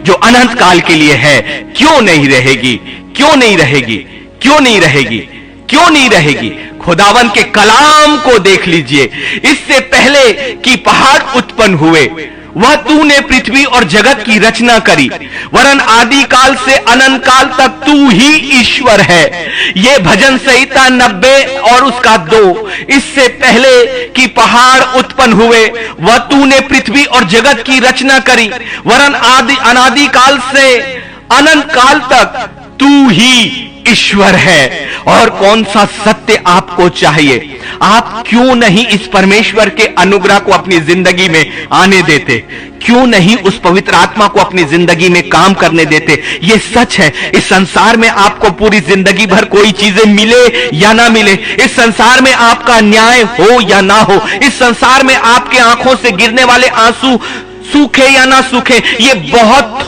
जो अनंत काल के लिए है, क्यों नहीं रहेगी? क्यों नहीं रहेगी? क्यों नहीं रहेगी? क्यों नहीं रहेगी? खुदावन के कलाम को देख लीजिए। इससे पहले कि पहाड़ उत्पन्न हुए, वह तूने पृथ्वी और जगत की रचना करी, वरन आदि काल से अनंत काल तक तू ही ईश्वर है। ये भजन संहिता 90 और उसका 2। इससे पहले कि पहाड़ उत्पन्न हुए, वह तूने पृथ्वी और जगत की रचना करी, वरन अनादि काल से अनंत काल तक तू ही ईश्वर है। और कौन सा सत्य आपको चाहिए? आप क्यों नहीं इस परमेश्वर के अनुग्रह को अपनी जिंदगी में आने देते? क्यों नहीं उस पवित्र आत्मा को अपनी जिंदगी में काम करने देते? ये सच है, इस संसार में आपको पूरी जिंदगी भर कोई चीजें मिले या ना मिले, इस संसार में आपका न्याय हो या ना हो, इस संसार में आपके आंखों से गिरने वाले आंसू सूखे या ना सूखे, ये बहुत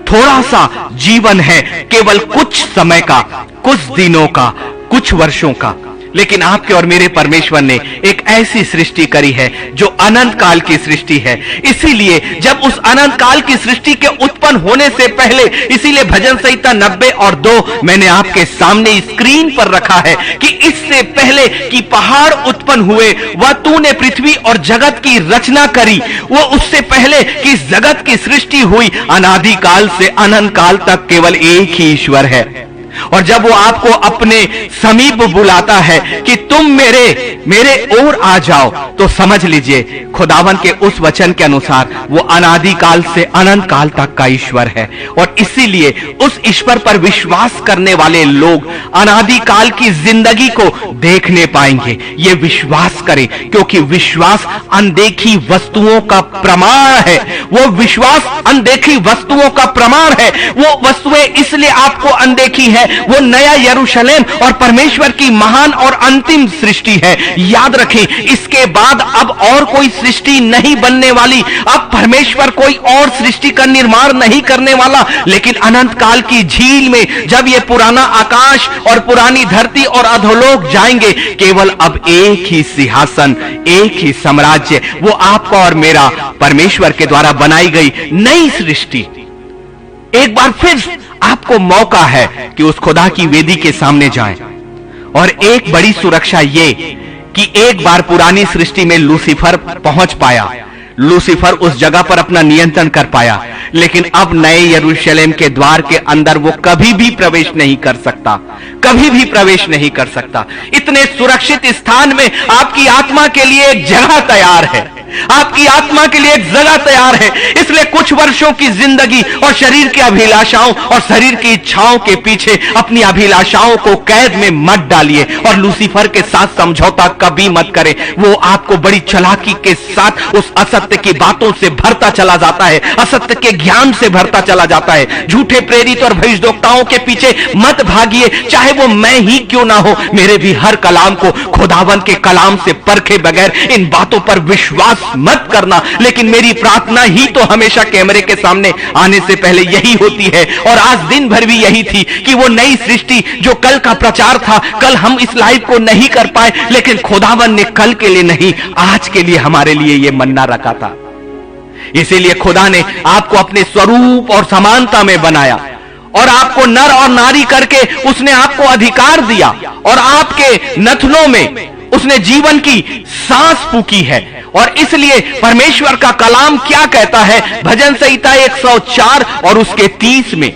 थोड़ा सा जीवन है, केवल कुछ समय का, कुछ दिनों का, कुछ वर्षों का। लेकिन आपके और मेरे परमेश्वर ने एक ऐसी सृष्टि करी है जो अनंत काल की सृष्टि है। इसीलिए जब उस अनंत काल की सृष्टि के उत्पन्न होने से पहले, इसीलिए भजन संहिता 90 और 2 मैंने आपके सामने स्क्रीन पर रखा है कि इससे पहले कि पहाड़ उत्पन्न हुए, वह तूने पृथ्वी और जगत की रचना करी। वो उससे पहले कि इस जगत की सृष्टि हुई, अनादि काल से अनंत काल तक केवल एक ही ईश्वर है। और जब वो आपको अपने समीप बुलाता है कि तुम मेरे ओर आ जाओ, तो समझ लीजिए खुदावन के उस वचन के अनुसार वो अनादि काल से अनंत काल तक का ईश्वर है। और इसीलिए उस ईश्वर पर विश्वास करने वाले लोग अनादि काल की जिंदगी को देखने पाएंगे। ये विश्वास करें, क्योंकि विश्वास अनदेखी वस्तुओं का प्रमाण है। वो विश्वास अनदेखी वस्तुओं का प्रमाण है। वो वस्तुएं इसलिए आपको अनदेखी है, वो नया यरूशलेम और परमेश्वर की महान और अंतिम सृष्टि है। याद रखें, इसके बाद अब और कोई सृष्टि नहीं बनने वाली। अब परमेश्वर कोई और सृष्टि का निर्माण नहीं करने वाला, लेकिन अनंत काल की झील में जब ये पुराना आकाश और पुरानी धरती और अधोलोक जाएंगे, केवल अब एक ही सिंहासन, एक ही साम्राज्य, वो आपका और मेरा परमेश्वर के द्वारा बनाई गई नई सृष्टि। एक बार फिर आपको मौका है कि उस खुदा की वेदी के सामने जाएं। और एक बड़ी सुरक्षा ये कि एक बार पुरानी सृष्टि में लूसीफर पहुंच पाया, लूसीफर उस जगह पर अपना नियंत्रण कर पाया, लेकिन अब नए यरूशलेम के द्वार के अंदर वो कभी भी प्रवेश नहीं कर सकता, कभी भी प्रवेश नहीं कर सकता। इतने सुरक्षित स्थान में आपकी आत्मा के लिए एक जगह तैयार है, आपकी आत्मा के लिए एक जगह तैयार है। इसलिए कुछ वर्षों की जिंदगी और शरीर की अभिलाषाओं और शरीर की इच्छाओं के पीछे अपनी अभिलाषाओं को कैद में मत डालिए और लूसीफर के साथ समझौता कभी मत करें। वो आपको बड़ी चालाकी के साथ उस असत्य की बातों से भरता चला जाता है, असत्य के ज्ञान से भरता चला जाता है। झूठे प्रेरित और भविष्यद्वक्ताओं के पीछे मत भागिए, चाहे वो मैं ही क्यों ना हो। मेरे भी हर कलाम को खुदावन के कलाम से परखे बगैर इन बातों पर विश्वास मत करना। लेकिन मेरी प्रार्थना ही तो हमेशा कैमरे के सामने आने से पहले यही होती है, और आज दिन भर भी यही थी कि वो नई सृष्टि जो कल का प्रचार था, कल हम इस लाइव को नहीं कर पाए, लेकिन खुदावन ने कल के लिए नहीं, आज के लिए हमारे लिए ये मन्ना रखा था। इसीलिए खुदा ने आपको अपने स्वरूप और समानता में बनाया और आपको नर और नारी करके उसने आपको अधिकार दिया, और आपके नथनों में उसने जीवन की सांस फूकी है। और इसलिए परमेश्वर का कलाम क्या कहता है, भजन संहिता 104 और उसके 30 में,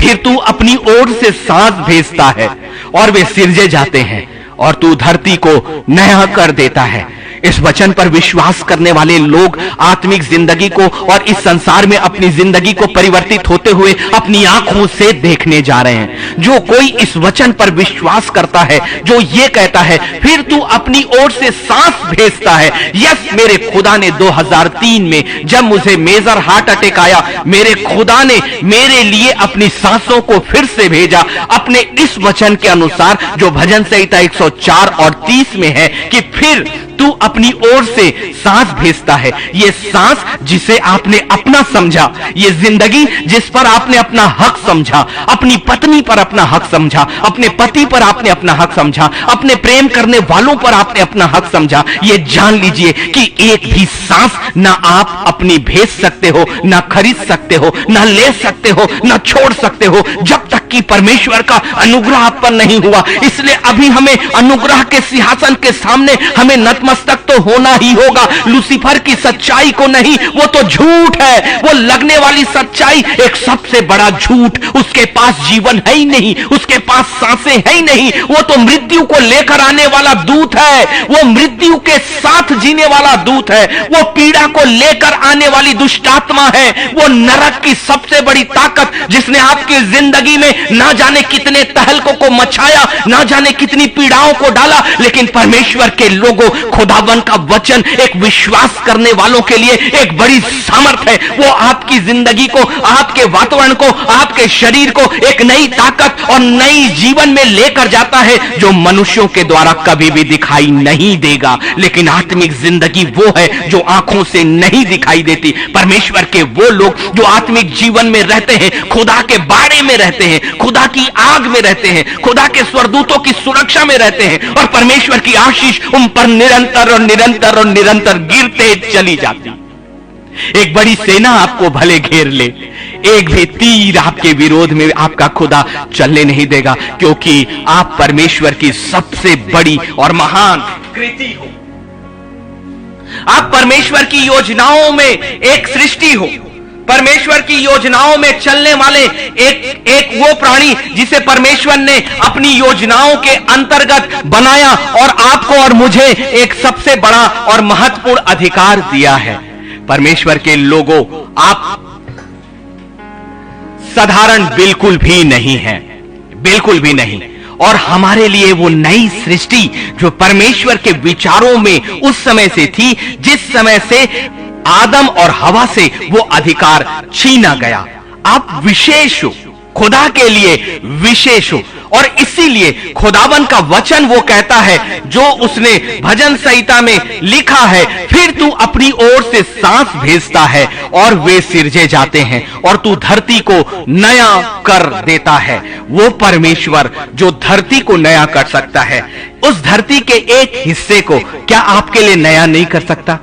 फिर तू अपनी ओर से सांस भेजता है और वे सिरजे जाते हैं, और तू धरती को नया कर देता है। इस वचन पर विश्वास करने वाले लोग आत्मिक जिंदगी को और इस संसार में अपनी जिंदगी को परिवर्तित होते हुए अपनी आंखों से देखने जा रहे हैं। जो कोई इस वचन पर विश्वास करता है, जो ये कहता है फिर तू अपनी ओर से सांस भेजता है। यस, मेरे खुदा ने 2003 में जब मुझे मेजर हार्ट अटैक आया, मेरे खुदा ने मेरे लिए अपनी सांसों को फिर से भेजा, अपने इस वचन के अनुसार जो भजन संहिता 104 और 30 में है कि फिर तू अपनी ओर से सांस भेजता है। ये सांस जिसे आपने अपना समझा, ये जिंदगी जिस पर आपने अपना हक समझा, अपनी पत्नी पर अपना हक समझा, अपने पति पर आपने अपना हक समझा, अपने प्रेम करने वालों पर आपने अपना हक समझा, ये जान लीजिए कि एक भी सांस ना आप अपनी भेज सकते हो, ना खरीद सकते हो, ना ले सकते हो, ना छोड़ सकते हो, जब तक कि परमेश्वर का अनुग्रह आप पर नहीं हुआ। इसलिए अभी हमें अनुग्रह के सिंहासन के सामने हमें नतमस्तक तो होना ही होगा। लूसीफर की सच्चाई को नहीं, वो तो झूठ है, वो लगने वाली सच्चाई एक सबसे बड़ा झूठ। उसके पास जीवन है ही नहीं, उसके पास सांसें है ही नहीं, वो तो मृत्यु को लेकर आने वाला दूत है, वो मृत्यु के साथ जीने वाला दूत है, वो पीड़ा को लेकर आने वाली दुष्टात्मा है, वो नरक की सबसे बड़ी ताकत जिसने आपकी जिंदगी में ना जाने कितने तहलकों को मचाया, ना जाने कितनी पीड़ाओं को डाला, लेकिन परमेश्वर के लोगों, खुदावन का वचन एक विश्वास करने वालों के लिए एक बड़ी सामर्थ है। वो आपकी जिंदगी को, आपके वातावरण को, आपके शरीर को एक नई ताकत और नई जीवन में लेकर जाता है जो मनुष्यों के द्वारा कभी भी दिखाई नहीं देगा। लेकिन आत्मिक जिंदगी वो है जो आंखों से नहीं दिखाई देती। परमेश्वर के वो लोग जो आत्मिक जीवन में रहते हैं, खुदा के बाड़े में रहते हैं, खुदा की आग में रहते हैं, खुदा के स्वर्गदूतों की सुरक्षा में रहते हैं, और परमेश्वर की आशीष उन पर निरंतर और निरंतर और निरंतर गिरते चली जाती। एक बड़ी सेना आपको भले घेर ले, एक भी तीर आपके विरोध में आपका खुदा चलने नहीं देगा, क्योंकि आप परमेश्वर की सबसे बड़ी और महान कृति हो। आप परमेश्वर की योजनाओं में एक सृष्टि हो, परमेश्वर की योजनाओं में चलने वाले एक वो प्राणी जिसे परमेश्वर ने अपनी योजनाओं के अंतर्गत बनाया और आपको और मुझे एक सबसे बड़ा और महत्वपूर्ण अधिकार दिया है। परमेश्वर के लोगों, आप साधारण बिल्कुल भी नहीं है, बिल्कुल भी नहीं। और हमारे लिए वो नई सृष्टि जो परमेश्वर के विचारों में उस समय से थी, जिस समय से आदम और हवा से वो अधिकार छीना गया, आप विशेष हो, खुदा के लिए विशेष हो। और इसीलिए खुदावन का वचन वो कहता है, जो उसने भजन संहिता में लिखा है, फिर तू अपनी ओर से सांस भेजता है और वे सिरजे जाते हैं और तू धरती को नया कर देता है। वो परमेश्वर जो धरती को नया कर सकता है, उस धरती के एक हिस्से को क्या आपके लिए नया नहीं कर सकता?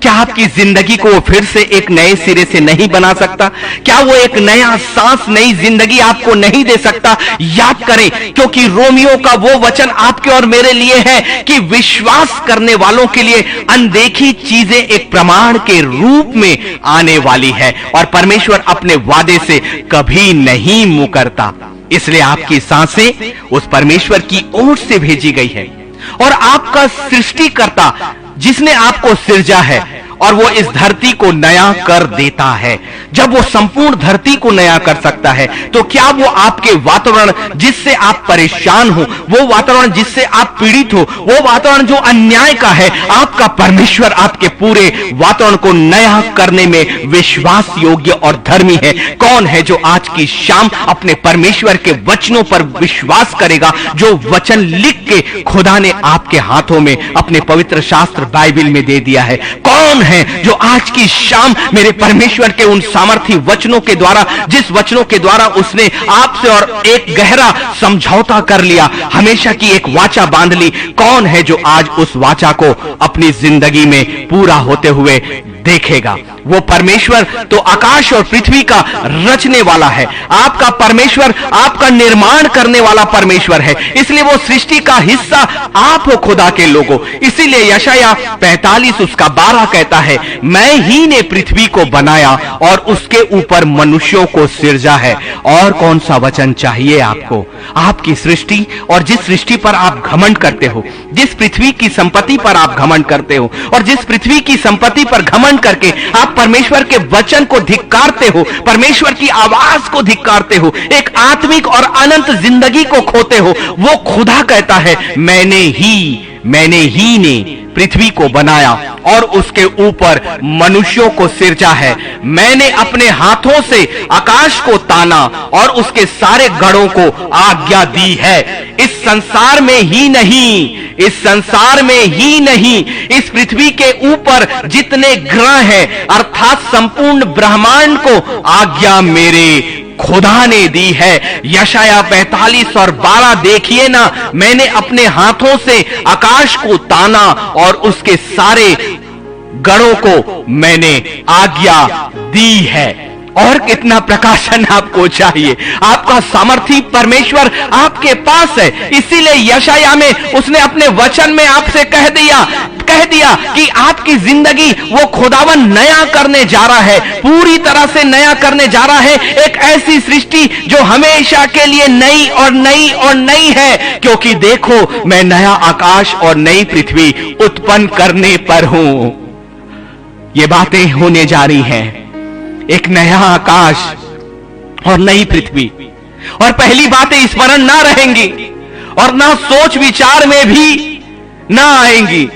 क्या आपकी जिंदगी को वो फिर से एक नए सिरे से नहीं बना सकता? क्या वो एक नया सांस, नई जिंदगी आपको नहीं दे सकता? याद करें, क्योंकि रोमियो का वो वचन आपके और मेरे लिए है कि विश्वास करने वालों के लिए अनदेखी चीजें एक प्रमाण के रूप में आने वाली है और परमेश्वर अपने वादे से कभी नहीं मुकरता। इसलिए आपकी सांसें उस परमेश्वर की ओर से भेजी गई है और आपका सृष्टिकर्ता जिसने आपको सिरजा है और वो इस धरती को नया कर देता है। जब वो संपूर्ण धरती को नया कर सकता है, तो क्या वो आपके वातावरण जिससे आप परेशान हो, वो वातावरण जिससे आप पीड़ित हो, वो वातावरण जो अन्याय का है, आपका परमेश्वर आपके पूरे वातावरण को नया करने में विश्वास योग्य और धर्मी है? कौन है जो आज की शाम अपने परमेश्वर के वचनों पर विश्वास करेगा, जो वचन लिख के खुदा ने आपके हाथों में अपने पवित्र शास्त्र बाइबल में दे दिया है? कौन है जो आज की शाम मेरे परमेश्वर के उन सामर्थी वचनों के द्वारा, जिस वचनों के द्वारा उसने आपसे और एक गहरा समझौता कर लिया, हमेशा की एक वाचा बांध ली, कौन है जो आज उस वाचा को अपनी जिंदगी में पूरा होते हुए देखेगा? वो परमेश्वर तो आकाश और पृथ्वी का रचने वाला है। आपका परमेश्वर आपका निर्माण करने वाला परमेश्वर है, इसलिए वो सृष्टि का हिस्सा आप हो खुदा के लोगों। इसीलिए यशाया 45 उसका 12 कहता है, मैं ही ने पृथ्वी को बनाया और उसके ऊपर मनुष्यों को सिरजा है। और कौन सा वचन चाहिए आपको? आपकी सृष्टि और जिस सृष्टि पर आप घमंड करते हो, जिस पृथ्वी की संपत्ति पर आप घमंड करते हो और जिस पृथ्वी की संपत्ति पर घमंड करके आप परमेश्वर के वचन को धिक्कारते हो, परमेश्वर की आवाज को धिक्कारते हो, एक आत्मिक और अनंत जिंदगी को खोते हो, वो खुदा कहता है, मैंने ही ने पृथ्वी को बनाया और उसके ऊपर मनुष्यों को सिरजा है। मैंने अपने हाथों से आकाश को ताना और उसके सारे गणों को आज्ञा दी है। इस संसार में ही नहीं, इस पृथ्वी के ऊपर जितने ग्रह हैं, अर्थात संपूर्ण ब्रह्मांड को आज्ञा मेरे खुदा ने दी है। यशाया 45 और 12 देखिए ना, मैंने अपने हाथों से आकाश को ताना और उसके सारे गणों को मैंने आज्ञा दी है। और कितना प्रकाशन आपको चाहिए? आपका सामर्थी परमेश्वर आपके पास है। इसीलिए यशाया में उसने अपने वचन में आपसे कह दिया कि आपकी जिंदगी वो खुदावन नया करने जा रहा है, पूरी तरह से नया करने जा रहा है। एक ऐसी सृष्टि जो हमेशा के लिए नई और नई और नई है, क्योंकि देखो, मैं नया आकाश और नई पृथ्वी उत्पन्न करने पर हूं। ये बातें होने जा रही हैं, एक नया आकाश और नई पृथ्वी। और पहली बातें स्मरण ना रहेंगी और ना सोच विचार में भी ना आएंगी।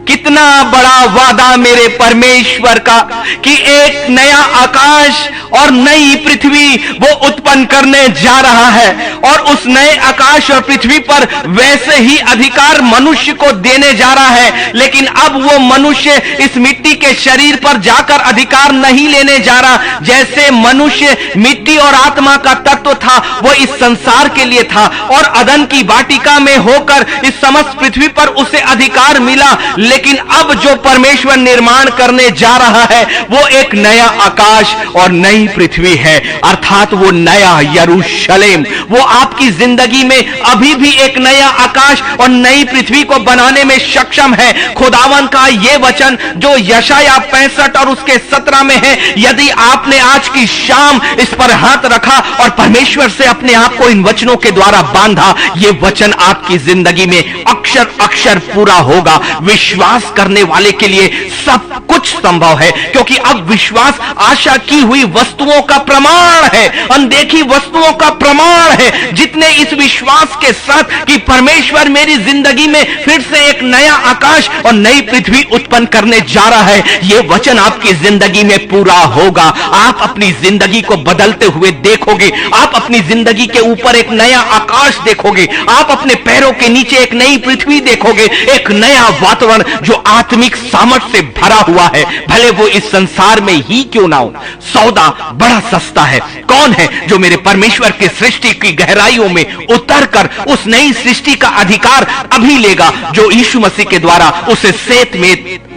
कितना बड़ा वादा मेरे परमेश्वर का कि एक नया आकाश और नई पृथ्वी वो उत्पन्न करने जा रहा है, और उस नए आकाश और पृथ्वी पर वैसे ही अधिकार मनुष्य को देने जा रहा है। लेकिन अब वो मनुष्य इस मिट्टी के शरीर पर जाकर अधिकार नहीं लेने जा रहा। जैसे मनुष्य मिट्टी और आत्मा का तत्व था, वो इस संसार के लिए था और अदन की वाटिका में होकर इस समस्त पृथ्वी पर उसे अधिकार मिला। लेकिन अब जो परमेश्वर निर्माण करने जा रहा है वो एक नया आकाश और नई पृथ्वी है, अर्थात वो नया यरूशलेम। वो आपकी जिंदगी में अभी भी एक नया आकाश और नई पृथ्वी को बनाने में सक्षम है। खुदावन का ये वचन जो यशाया 65 और उसके 17 में है, यदि आपने आज की शाम इस पर हाथ रखा और परमेश्वर से अपने आप को इन वचनों के द्वारा बांधा, ये वचन आपकी जिंदगी में अक्षर अक्षर पूरा होगा। विश्वास करने वाले के लिए सब कुछ संभव है, क्योंकि अब विश्वास आशा की हुई वस्तुओं का प्रमाण है, अनदेखी वस्तुओं का प्रमाण है। जितने इस विश्वास के साथ कि परमेश्वर मेरी जिंदगी में फिर से एक नया आकाश और नई पृथ्वी उत्पन्न करने जा रहा है, यह वचन आपकी जिंदगी में पूरा होगा। आप अपनी जिंदगी को बदलते हुए देखोगे, आप अपनी जिंदगी के ऊपर एक नया आकाश देखोगे, आप अपने पैरों के नीचे एक नई पृथ्वी देखोगे, एक नया वातावरण जो आत्मिक सामर्थ्य से भरा हुआ है। भले वो इस संसार में ही क्यों ना हो, सौदा बड़ा सस्ता है। कौन है जो मेरे परमेश्वर की सृष्टि की गहराइयों में उतरकर उस नई सृष्टि का अधिकार अभी लेगा जो यीशु मसीह के द्वारा उसे सेत में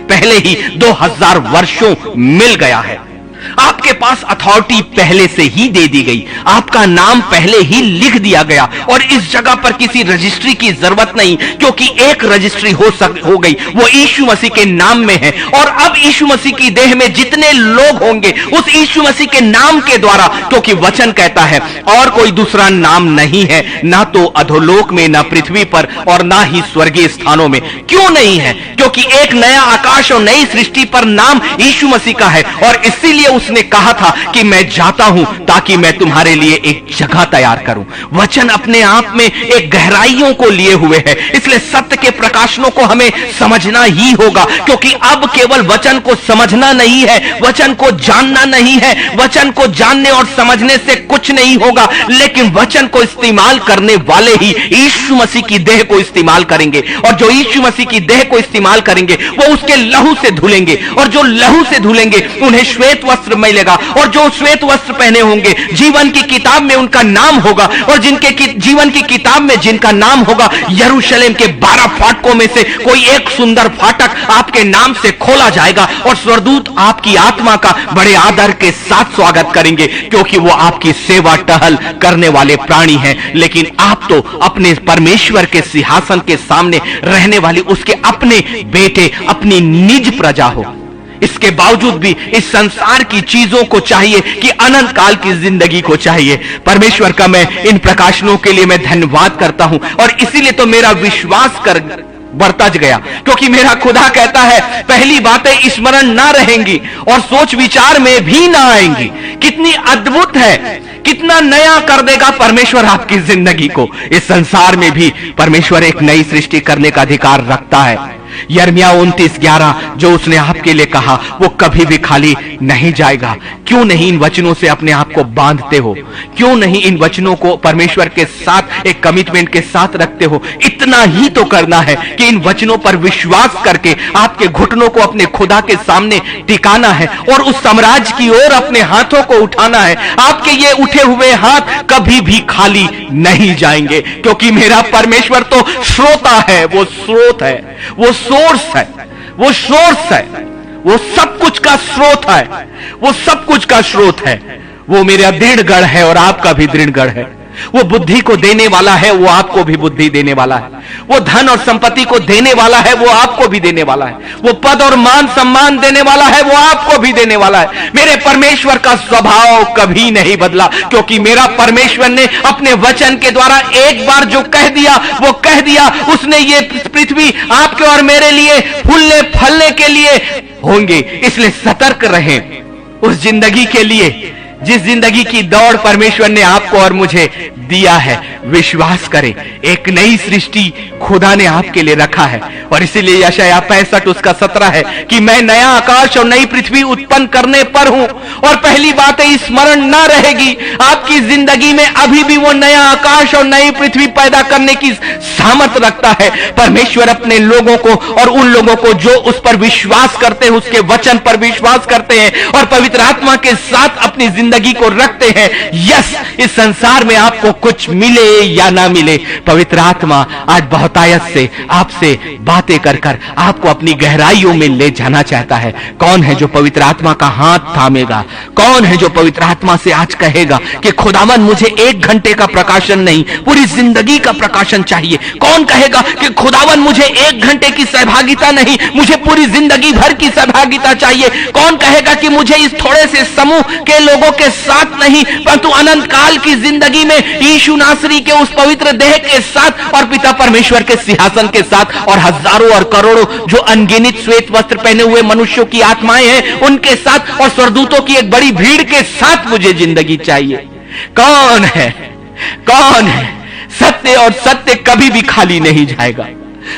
पहले ही 2000 वर्षों मिल गया है। आपके पास अथॉरिटी पहले से ही दे दी गई, आपका नाम पहले ही लिख दिया गया और इस जगह पर किसी रजिस्ट्री की जरूरत नहीं, क्योंकि एक रजिस्ट्री हो गई, वो यीशु मसीह के नाम में है। और अब यीशु मसीह की देह में जितने लोग होंगे उस यीशु मसीह के नाम के द्वारा, क्योंकि वचन कहता है और कोई दूसरा नाम नहीं है, ना तो अधोलोक में, ना पृथ्वी पर और ना ही स्वर्गीय स्थानों में। क्यों नहीं है? क्योंकि एक नया आकाश और नई सृष्टि पर नाम यीशु मसीह का है। और इसीलिए उसने कहा था कि मैं जाता हूं ताकि मैं तुम्हारे लिए एक जगह तैयार करूं। वचन अपने आप में एक गहराइयों को लिए हुए है, इसलिए सत्य के प्रकाशनों को हमें समझना ही होगा। क्योंकि अब केवल वचन को समझना नहीं है, वचन को जानना नहीं है, वचन को जानने और समझने से कुछ नहीं होगा, लेकिन वचन को इस्तेमाल करने वाले ही यीशु मसीह की देह को इस्तेमाल करेंगे। और जो यीशु मसीह की देह को इस्तेमाल करेंगे वो उसके लहू से धुलेंगे, और जो लहू से धुलेंगे उन्हें श्वेत वस्त्र मिलेगा, और जो श्वेत वस्त्र पहने होंगे जीवन की किताब में उनका नाम होगा, और जिनके जीवन की किताब में जिनका नाम होगा, यरूशलेम के 12 फाटकों में से कोई एक सुंदर फाटक आपके नाम से खोला जाएगा और स्वर्गदूत आपकी आत्मा का बड़े आदर के साथ स्वागत करेंगे, क्योंकि वो आपकी सेवा टहल करने वाले प्राणी हैं। लेकिन आप तो अपने परमेश्वर के सिंहासन के सामने रहने वाली उसके अपने बेटे, अपनी निज प्रजा हो। इसके बावजूद भी इस संसार की चीजों को चाहिए कि अनंत काल की जिंदगी को चाहिए। परमेश्वर का मैं इन प्रकाशनों के लिए मैं धन्यवाद करता हूं, और इसीलिए तो मेरा विश्वास कर बढ़ता गया, क्योंकि मेरा खुदा कहता है पहली बातें स्मरण ना रहेंगी और सोच विचार में भी ना आएंगी। कितनी अद्भुत है, कितना नया कर देगा परमेश्वर आपकी जिंदगी को। इस संसार में भी परमेश्वर एक नई सृष्टि करने का अधिकार रखता है। यिर्मयाह 29:11 जो उसने आपके लिए कहा वो कभी भी खाली नहीं जाएगा। क्यों नहीं इन वचनों से अपने आप को बांधते हो? क्यों नहीं इन वचनों को परमेश्वर के साथ एक कमिटमेंट के साथ रखते हो? इतना ही तो करना है कि इन वचनों पर विश्वास करके आपके घुटनों को अपने खुदा के सामने टिकाना है और उस साम्राज्य की ओर अपने हाथों को उठाना है। आपके ये उठे हुए हाथ कभी भी खाली नहीं जाएंगे, क्योंकि मेरा परमेश्वर तो श्रोता है, वो स्रोत है, वो सोर्स है, वो सोर्स है, वो सब कुछ का स्रोत है, वो सब कुछ का स्रोत है। वो मेरा दृढ़गढ़ है और आपका भी दृढ़गढ़ है। वो बुद्धि को देने वाला है, वो आपको भी बुद्धि देने वाला है। वो धन और संपत्ति को देने वाला है, वो आपको भी देने वाला है। वो पद और मान सम्मान देने वाला है, वो आपको भी देने वाला है। मेरे परमेश्वर का स्वभाव कभी नहीं बदला, क्योंकि मेरा परमेश्वर ने अपने वचन के द्वारा एक बार जो कह दिया वो कह दिया। उसने ये पृथ्वी आपके और मेरे लिए फूलने फलने के लिए होंगे, इसलिए सतर्क रहें उस जिंदगी के लिए जिस जिंदगी की दौड़ परमेश्वर ने आपको और मुझे दिया है। विश्वास करें, एक नई सृष्टि खुदा ने आपके लिए रखा है, और इसीलिए यशायाह 65 उसका 17 है कि मैं नया आकाश और नई पृथ्वी उत्पन्न करने पर हूं। और पहली बात है स्मरण ना रहेगी, आपकी जिंदगी में अभी भी वो नया आकाश और नई पृथ्वी पैदा करने की सामर्थ्य रखता है। परमेश्वर अपने लोगों को और उन लोगों को जो उस पर विश्वास करते हैं, उसके वचन पर विश्वास करते हैं और पवित्र आत्मा के साथ अपनी जिंदगी को रखते हैं, यस इस संसार में आपको कुछ मिले या ना मिले, पवित्र आत्मा आज बहुतायत से आपसे बातें कर कर आपको अपनी गहराइयों में ले जाना चाहता है। कौन है जो पवित्र आत्मा का हाथ थामेगा? कौन है जो पवित्र आत्मा से आज कहेगा कि खुदावन मुझे 1 घंटे का प्रकाशन नहीं, पूरी जिंदगी का प्रकाशन चाहिए? कौन कहेगा कि खुदावन मुझे 1 घंटे की सहभागिता नहीं, मुझे पूरी जिंदगी भर की सहभागिता चाहिए? कौन कहेगा कि मुझे इस थोड़े से समूह के लोगों के साथ नहीं, परंतु अनंत काल की जिंदगी में यीशु नासरी के उस पवित्र देह के साथ और पिता परमेश्वर के सिंहासन के साथ और हजारों और करोड़ों जो अनगिनत श्वेत वस्त्र पहने हुए मनुष्यों की आत्माएं हैं उनके साथ और स्वर्गदूतों की एक बड़ी भीड़ के साथ मुझे जिंदगी चाहिए? कौन है? कौन है? सत्य और सत्य कभी भी खाली नहीं जाएगा।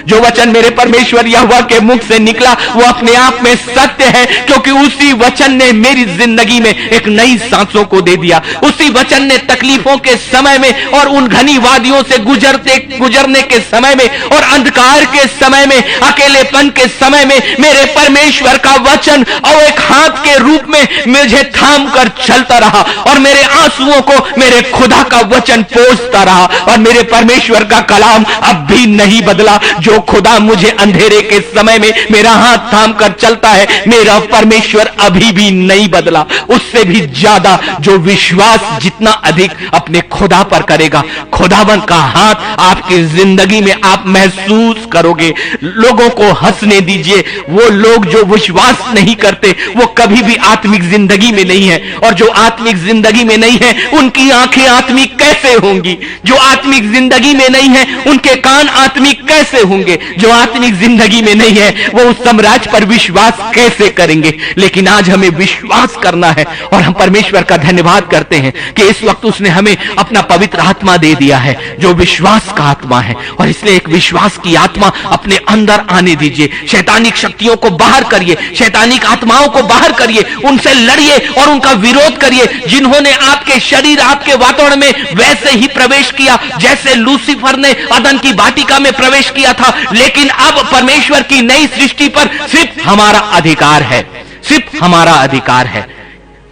जो वचन मेरे परमेश्वर यहोवा के मुख से निकला वो अपने आप में सत्य है, क्योंकि उसी वचन ने मेरी जिंदगी में एक नई सांसों को दे दिया। उसी वचन ने तकलीफों के समय में और उन घनी वादियों से गुजरने के समय में और अंधकार के समय में, अकेलेपन के समय में मेरे परमेश्वर का वचन और एक हाथ के रूप में मुझे थाम कर चलता रहा और मेरे आंसुओं को मेरे खुदा का वचन पोंछता रहा। और मेरे परमेश्वर का कलाम अब भी नहीं बदला। जो खुदा मुझे अंधेरे के समय में मेरा हाथ थाम कर चलता है, मेरा परमेश्वर अभी भी नहीं बदला। उससे भी ज्यादा जो विश्वास जितना अधिक अपने खुदा पर करेगा, खुदावन का हाथ आपकी जिंदगी में आप महसूस करोगे। लोगों को हंसने दीजिए। वो लोग जो विश्वास नहीं करते वो कभी भी आत्मिक जिंदगी में नहीं है, और जो आत्मिक जिंदगी में नहीं है उनकी आंखें आत्मिक कैसे होंगी? जो आत्मिक जिंदगी में नहीं है उनके कान आत्मिक कैसे होंगे? जो आत्मिक जिंदगी में नहीं है वो उस साम्राज्य पर विश्वास कैसे करेंगे? लेकिन आज हमें विश्वास करना है और हम परमेश्वर का धन्यवाद करते हैं कि इस वक्त उसने हमें अपना पवित्र आत्मा दे दिया है जो विश्वास का आत्मा है। और इसलिए एक विश्वास की आत्मा अपने अंदर आने दीजिए। शैतानिक शक्तियों को बाहर करिए, शैतानिक आत्माओं को बाहर करिए, उनसे लड़िए और उनका विरोध करिए जिन्होंने आपके शरीर, आपके वातावरण में वैसे ही प्रवेश किया जैसे लूसीफर ने अदन की वाटिका में प्रवेश किया था। लेकिन अब परमेश्वर की नई सृष्टि पर सिर्फ हमारा अधिकार है, सिर्फ हमारा अधिकार है,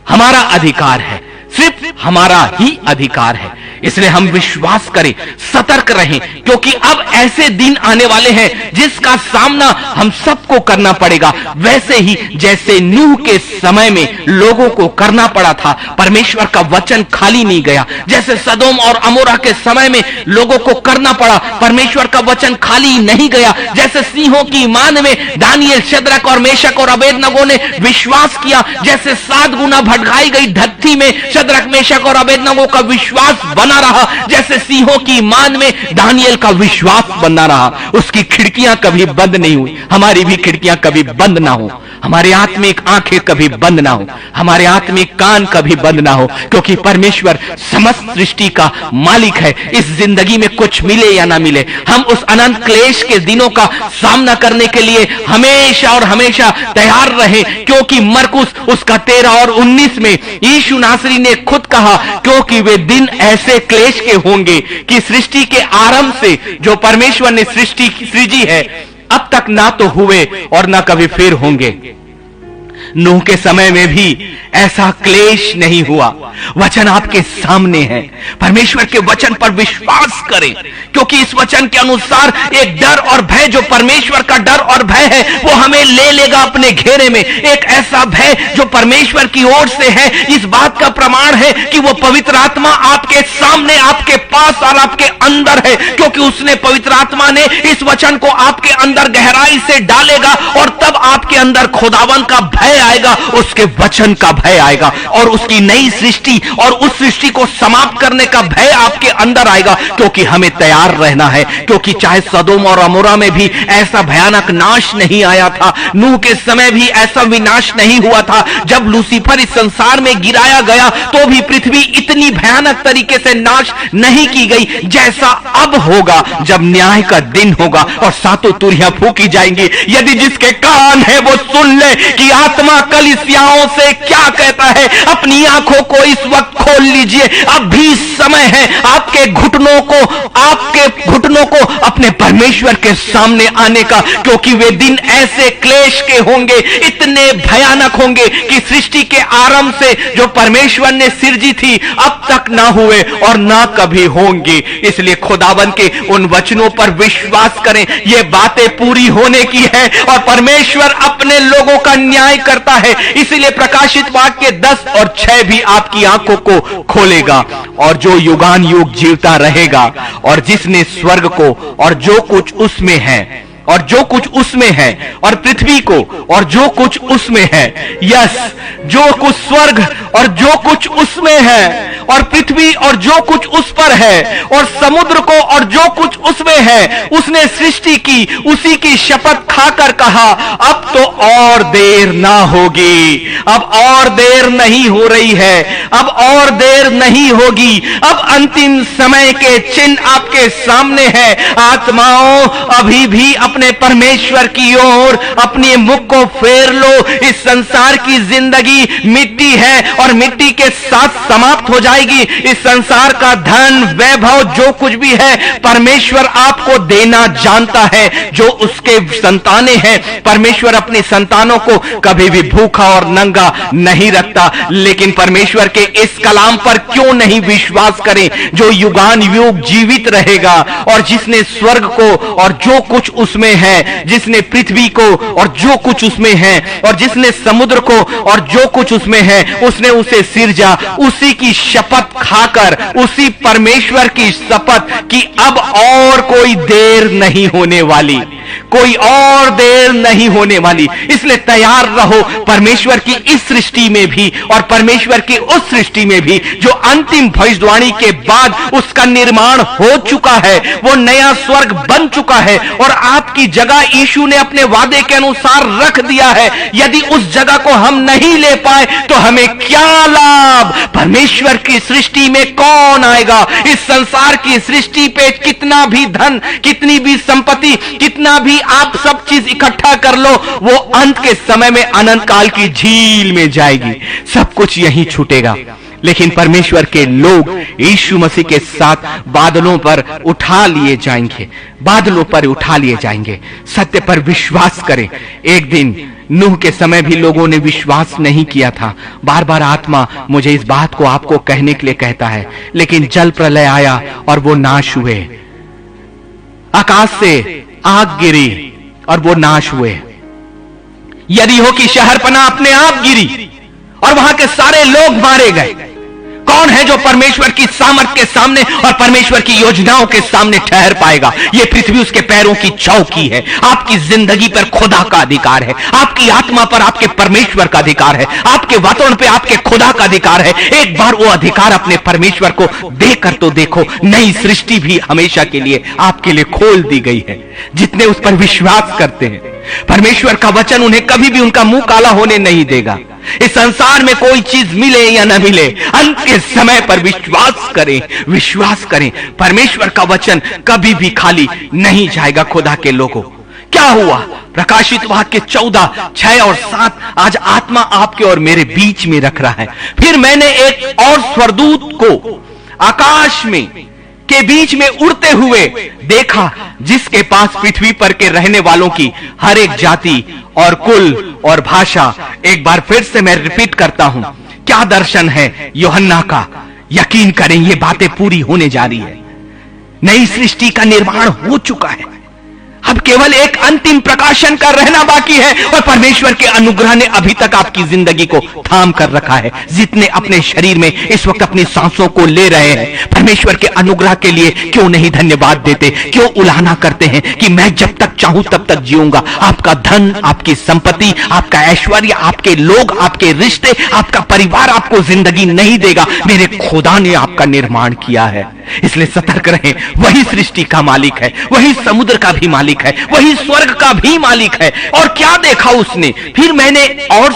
हमारा अधिकार है, सिर्फ हमारा ही अधिकार है। इसलिए हम विश्वास करें, सतर्क रहें, क्योंकि अब ऐसे दिन आने वाले हैं जिसका सामना हम सबको करना पड़ेगा, वैसे ही जैसे नूह के समय में लोगों को करना पड़ा था। परमेश्वर का वचन खाली नहीं गया। जैसे सदोम और अमोरा के समय में लोगों को करना पड़ा, परमेश्वर का वचन खाली नहीं गया। जैसे सिंहों की मान में दानियल, शद्रक और मेशक और अबेदनगो ने विश्वास किया, जैसे 7 गुना भटकाई गई धरती में शद्रक, मेशक और अबेदनगो का विश्वास बना रहा, जैसे सिंहों की मान में दानियल का विश्वास बना रहा। उसकी खिड़कियां कभी बंद नहीं हुई। हमारी भी खिड़कियां कभी बंद ना हो, हमारे आत्मिक आंखें कभी बंद ना हो, हमारे आत्मिक कान कभी बंद ना हो, क्योंकि परमेश्वर समस्त सृष्टि का मालिक है। इस जिंदगी में कुछ मिले या ना मिले, हम उस अनंत क्लेश के दिनों का सामना करने के लिए हमेशा और हमेशा तैयार रहे, क्योंकि मरकुस उसका 13 और 19 में यीशु नासरी ने खुद कहा, क्योंकि वे दिन ऐसे क्लेश के होंगे कि सृष्टि के आरंभ से जो परमेश्वर ने सृष्टि सृजी है अब तक ना तो हुए और ना कभी फिर होंगे। नूह के समय में भी ऐसा क्लेश नहीं हुआ। वचन आपके सामने है। परमेश्वर के वचन पर विश्वास करें, क्योंकि इस वचन के अनुसार एक डर और भय, जो परमेश्वर का डर और भय है, वो हमें ले लेगा अपने घेरे में। एक ऐसा भय जो परमेश्वर की ओर से है, इस बात का प्रमाण है कि वो पवित्र आत्मा आपके सामने, आपके पास और आपके अंदर है, क्योंकि उसने, पवित्र आत्मा ने इस वचन को आपके अंदर गहराई से डालेगा और तब आपके अंदर खुदावन का भय आएगा, उसके वचन का भय आएगा और उसकी नई सृष्टि और उस सृष्टि को समाप्त करने का भय आपके अंदर आएगा। क्योंकि हमें तैयार रहना है, क्योंकि चाहे सदोम और अमोरा में भी ऐसा भयानक नाश नहीं आया था, नूह के समय भी ऐसा विनाश नहीं हुआ था। जब लूसीफर इस संसार में गिराया गया तो भी पृथ्वी इतनी भयानक तरीके से नाश नहीं की गई जैसा अब होगा, जब न्याय का दिन होगा और 7 तुरहियां फूकी जाएंगी। यदि जिसके कान है वो सुन ले कि आत्मा आत्मा कलीसियाओं से क्या कहता है। अपनी आंखों को इस वक्त खोल लीजिए, अब भी समय है आपके घुटनों को अपने परमेश्वर के सामने आने का, क्योंकि वे दिन ऐसे क्लेश के होंगे, इतने भयानक होंगे कि सृष्टि के आरंभ से जो परमेश्वर ने सृजी थी अब तक ना हुए और ना कभी होंगे। इसलिए खुदाबंद के उन वचनों पर विश्वास करें, ये बातें पूरी होने की है और परमेश्वर अपने लोगों का न्याय करता है। इसलिए प्रकाशित वाक्य 10 और 6 भी आपकी आंखों को खोलेगा। और जो युगान युग जीवता रहेगा, और जिसने स्वर्ग को और जो कुछ उसमें है और जो कुछ उसमें है, और पृथ्वी को और जो कुछ उसमें है, यस, जो कुछ स्वर्ग और जो कुछ उसमें है, और पृथ्वी और जो कुछ उस पर है, और समुद्र को और जो कुछ उसमें है, उसने सृष्टि की, उसी की शपथ खाकर कहा, अब तो और देर ना होगी, अब और देर नहीं हो रही है, अब और देर नहीं होगी, अब अंतिम समय के चिन्ह आपके सामने है। आत्माओं, अभी भी अपने परमेश्वर की ओर अपने मुख को फेर लो। इस संसार की जिंदगी मिट्टी है और मिट्टी के साथ समाप्त हो जाएगी। इस संसार का धन वैभव जो कुछ भी है परमेश्वर आपको देना जानता है, जो उसके संताने हैं। परमेश्वर अपने संतानों को कभी भी भूखा और नंगा नहीं रखता। लेकिन परमेश्वर के इस कलाम पर क्यों नहीं विश्वास करें, जो युगान युग जीवित रहेगा, और जिसने स्वर्ग को और जो कुछ उसमें है, जिसने पृथ्वी को और जो कुछ उसमें है, और जिसने समुद्र को और जो कुछ उसमें है, उसने उसे सिरजा। उसी की शपथ खाकर, उसी परमेश्वर की शपथ कि अब और कोई देर नहीं होने वाली, कोई और देर नहीं होने वाली। इसलिए तैयार रहो परमेश्वर की इस सृष्टि में भी और परमेश्वर की उस सृष्टि में भी, जो अंतिम भविष्यवाणी के बाद उसका निर्माण हो चुका है। वो नया स्वर्ग बन चुका है और आपकी जगह यीशु ने अपने वादे के अनुसार रख दिया है। यदि उस जगह को हम नहीं ले पाए तो हमें क्या लाभ? परमेश्वर की सृष्टि में कौन आएगा? इस संसार की सृष्टि पे कितना भी धन, कितनी भी संपत्ति, कितना भी आप सब चीज इकट्ठा कर लो, वो अंत के समय में अनंत काल की झील में जाएगी, सब कुछ यहीं छूटेगा। लेकिन परमेश्वर के लोग यीशु मसीह के साथ बादलों पर उठा लिए जाएंगे, बादलों पर उठा लिए जाएंगे। सत्य पर विश्वास करें। एक दिन नूह के समय भी लोगों ने विश्वास नहीं किया था। बार बार आत्मा मुझे इस बात को आपको कहने के लिए कहता है। लेकिन जल प्रलय आया और वो नाश हुए, आकाश से आग गिरी और वो नाश हुए। यरीहो की शहरपनाह अपने आप गिरी और वहां के सारे लोग मारे गए। कौन है जो परमेश्वर की सामर्थ के सामने और परमेश्वर की योजनाओं के सामने ठहर पाएगा? ये पृथ्वी उसके पैरों की चौकी है। आपकी जिंदगी पर खुदा का अधिकार है, आपकी आत्मा पर आपके परमेश्वर का अधिकार है, आपके वातावरण पे आपके खुदा का अधिकार है। एक बार वो अधिकार अपने परमेश्वर को देकर तो देखो। नई सृष्टि भी हमेशा के लिए आपके लिए खोल दी गई है। जितने उस पर विश्वास करते हैं, परमेश्वर का वचन उन्हें कभी भी उनका मुंह काला होने नहीं देगा। इस संसार में कोई चीज मिले या न मिले, अंत के समय पर विश्वास करें, विश्वास करें। परमेश्वर का वचन कभी भी खाली नहीं जाएगा। खुदा के लोगों, क्या हुआ? प्रकाशित वाक्य 14, 6 और 7 आज आत्मा आपके और मेरे बीच में रख रहा है। फिर मैंने एक और स्वर्गदूत को आकाश में के बीच में उड़ते हुए देखा, जिसके पास पृथ्वी पर के रहने वालों की हर एक जाति और कुल और भाषा। एक बार फिर से मैं रिपीट करता हूं, क्या दर्शन है यूहन्ना का। यकीन करें, ये बातें पूरी होने जा रही है। नई सृष्टि का निर्माण हो चुका है, अब केवल एक अंतिम प्रकाशन का रहना बाकी है। और परमेश्वर के अनुग्रह ने अभी तक आपकी जिंदगी को थाम कर रखा है। जितने अपने शरीर में इस वक्त अपनी सांसों को ले रहे हैं, परमेश्वर के अनुग्रह के लिए क्यों नहीं धन्यवाद देते? क्यों उलाहना करते हैं कि मैं जब तक चाहूं तब तक जीऊंगा। आपका धन, आपकी संपत्ति, आपका ऐश्वर्य, आपके लोग, आपके रिश्ते, आपका परिवार आपको जिंदगी नहीं देगा। मेरे खुदा ने आपका निर्माण किया है। इसलिए सतर्क रहें। वही सृष्टि का मालिक है, वही समुद्र का भी मालिक है, वही स्वर्ग का भी मालिक है। और क्या देखा उसने? फिर मैंने एक और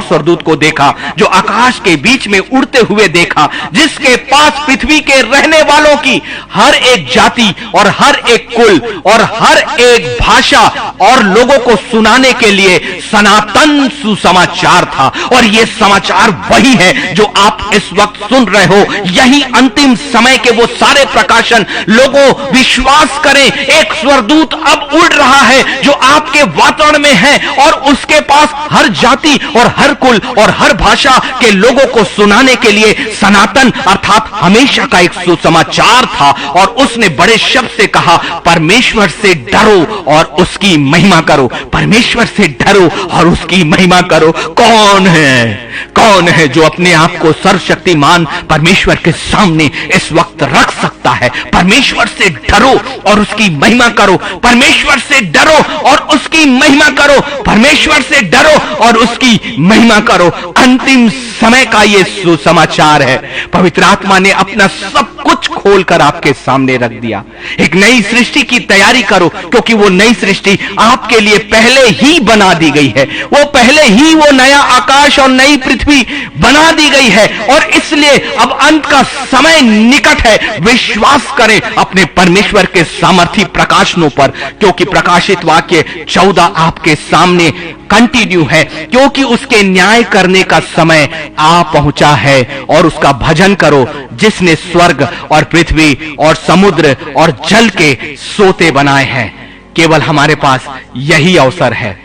स्वर्गदूत को देखा जो आकाश के बीच में उड़ते हुए देखा, जिसके पास पृथ्वी के रहने वालों की हर एक जाति और हर एक कुल और हर एक भाषा और लोगों को सुनाने के लिए सनातन सुसमाचार था। और यह समाचार वही है जो आप इस वक्त सुन रहे हो। यही अंतिम समय के वो सारे प्रकाशन। लोगों, विश्वास करें, एक स्वर्गदूत अब उड़ रहा है जो आपके वातावरण में है और उसके पास हर जाति और हर कुल और हर भाषा के लोगों को सुनाने के लिए सनातन अर्थात हमेशा का एक सुसमाचार था। और उसने बड़े शब्द से कहा, परमेश्वर से डरो और उसकी महिमा करो। परमेश्वर से डरो और उसकी महिमा करो। कौन है जो अपने आप को सर्वशक्तिमान परमेश्वर के सामने इस वक्त रख सकता है? परमेश्वर से डरो और उसकी महिमा करो। परमेश्वर से डरो और उसकी महिमा करो। परमेश्वर से डरो और उसकी महिमा करो। अंतिम समय का यह सुसमाचार है। पवित्र आत्मा ने अपना सब कुछ खोलकर आपके सामने रख दिया। एक नई सृष्टि की तैयारी करो, क्योंकि वो नई सृष्टि आपके लिए पहले ही बना दी गई है। वो पहले ही वो नया आकाश और नई पृथ्वी बना दी गई है। और इसलिए अब अंत का समय निकट है। विश्वास करें अपने परमेश्वर के सामर्थी प्रकाशनों पर, क्योंकि प्रकाशित वाक्य 14 आपके सामने कंटिन्यू है। क्योंकि उसके न्याय करने का समय आ पहुंचा है। और उसका भजन करो जिसने स्वर्ग और पृथ्वी और समुद्र और जल के सोते बनाए हैं। केवल हमारे पास यही अवसर है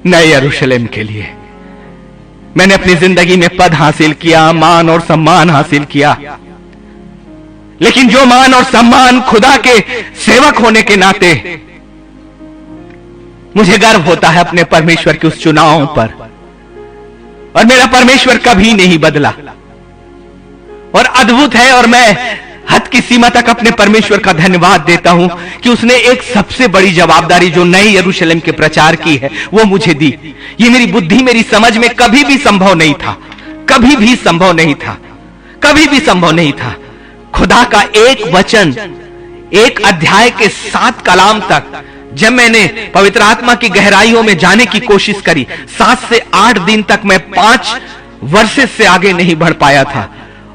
नए यरूशलेम के लिए। मैंने अपनी जिंदगी में पद हासिल किया, मान और सम्मान हासिल किया, लेकिन जो मान और सम्मान खुदा के सेवक होने के नाते मुझे गर्व होता है अपने परमेश्वर के उस चुनाव पर। और मेरा परमेश्वर कभी नहीं बदला और अद्भुत है। और मैं हद की सीमा तक अपने परमेश्वर का धन्यवाद देता हूं कि उसने एक सबसे बड़ी जवाबदारी जो नए यरूशलेम के प्रचार की है वो मुझे दी। ये मेरी बुद्धि, मेरी समझ में कभी भी संभव नहीं था, कभी भी संभव नहीं था, कभी भी संभव नहीं था। खुदा का एक वचन, एक अध्याय के 7 कलाम तक जब मैंने पवित्र आत्मा की गहराइयों में जाने की कोशिश करी, 7 से 8 दिन तक मैं 5 वर्ष से आगे नहीं बढ़ पाया था।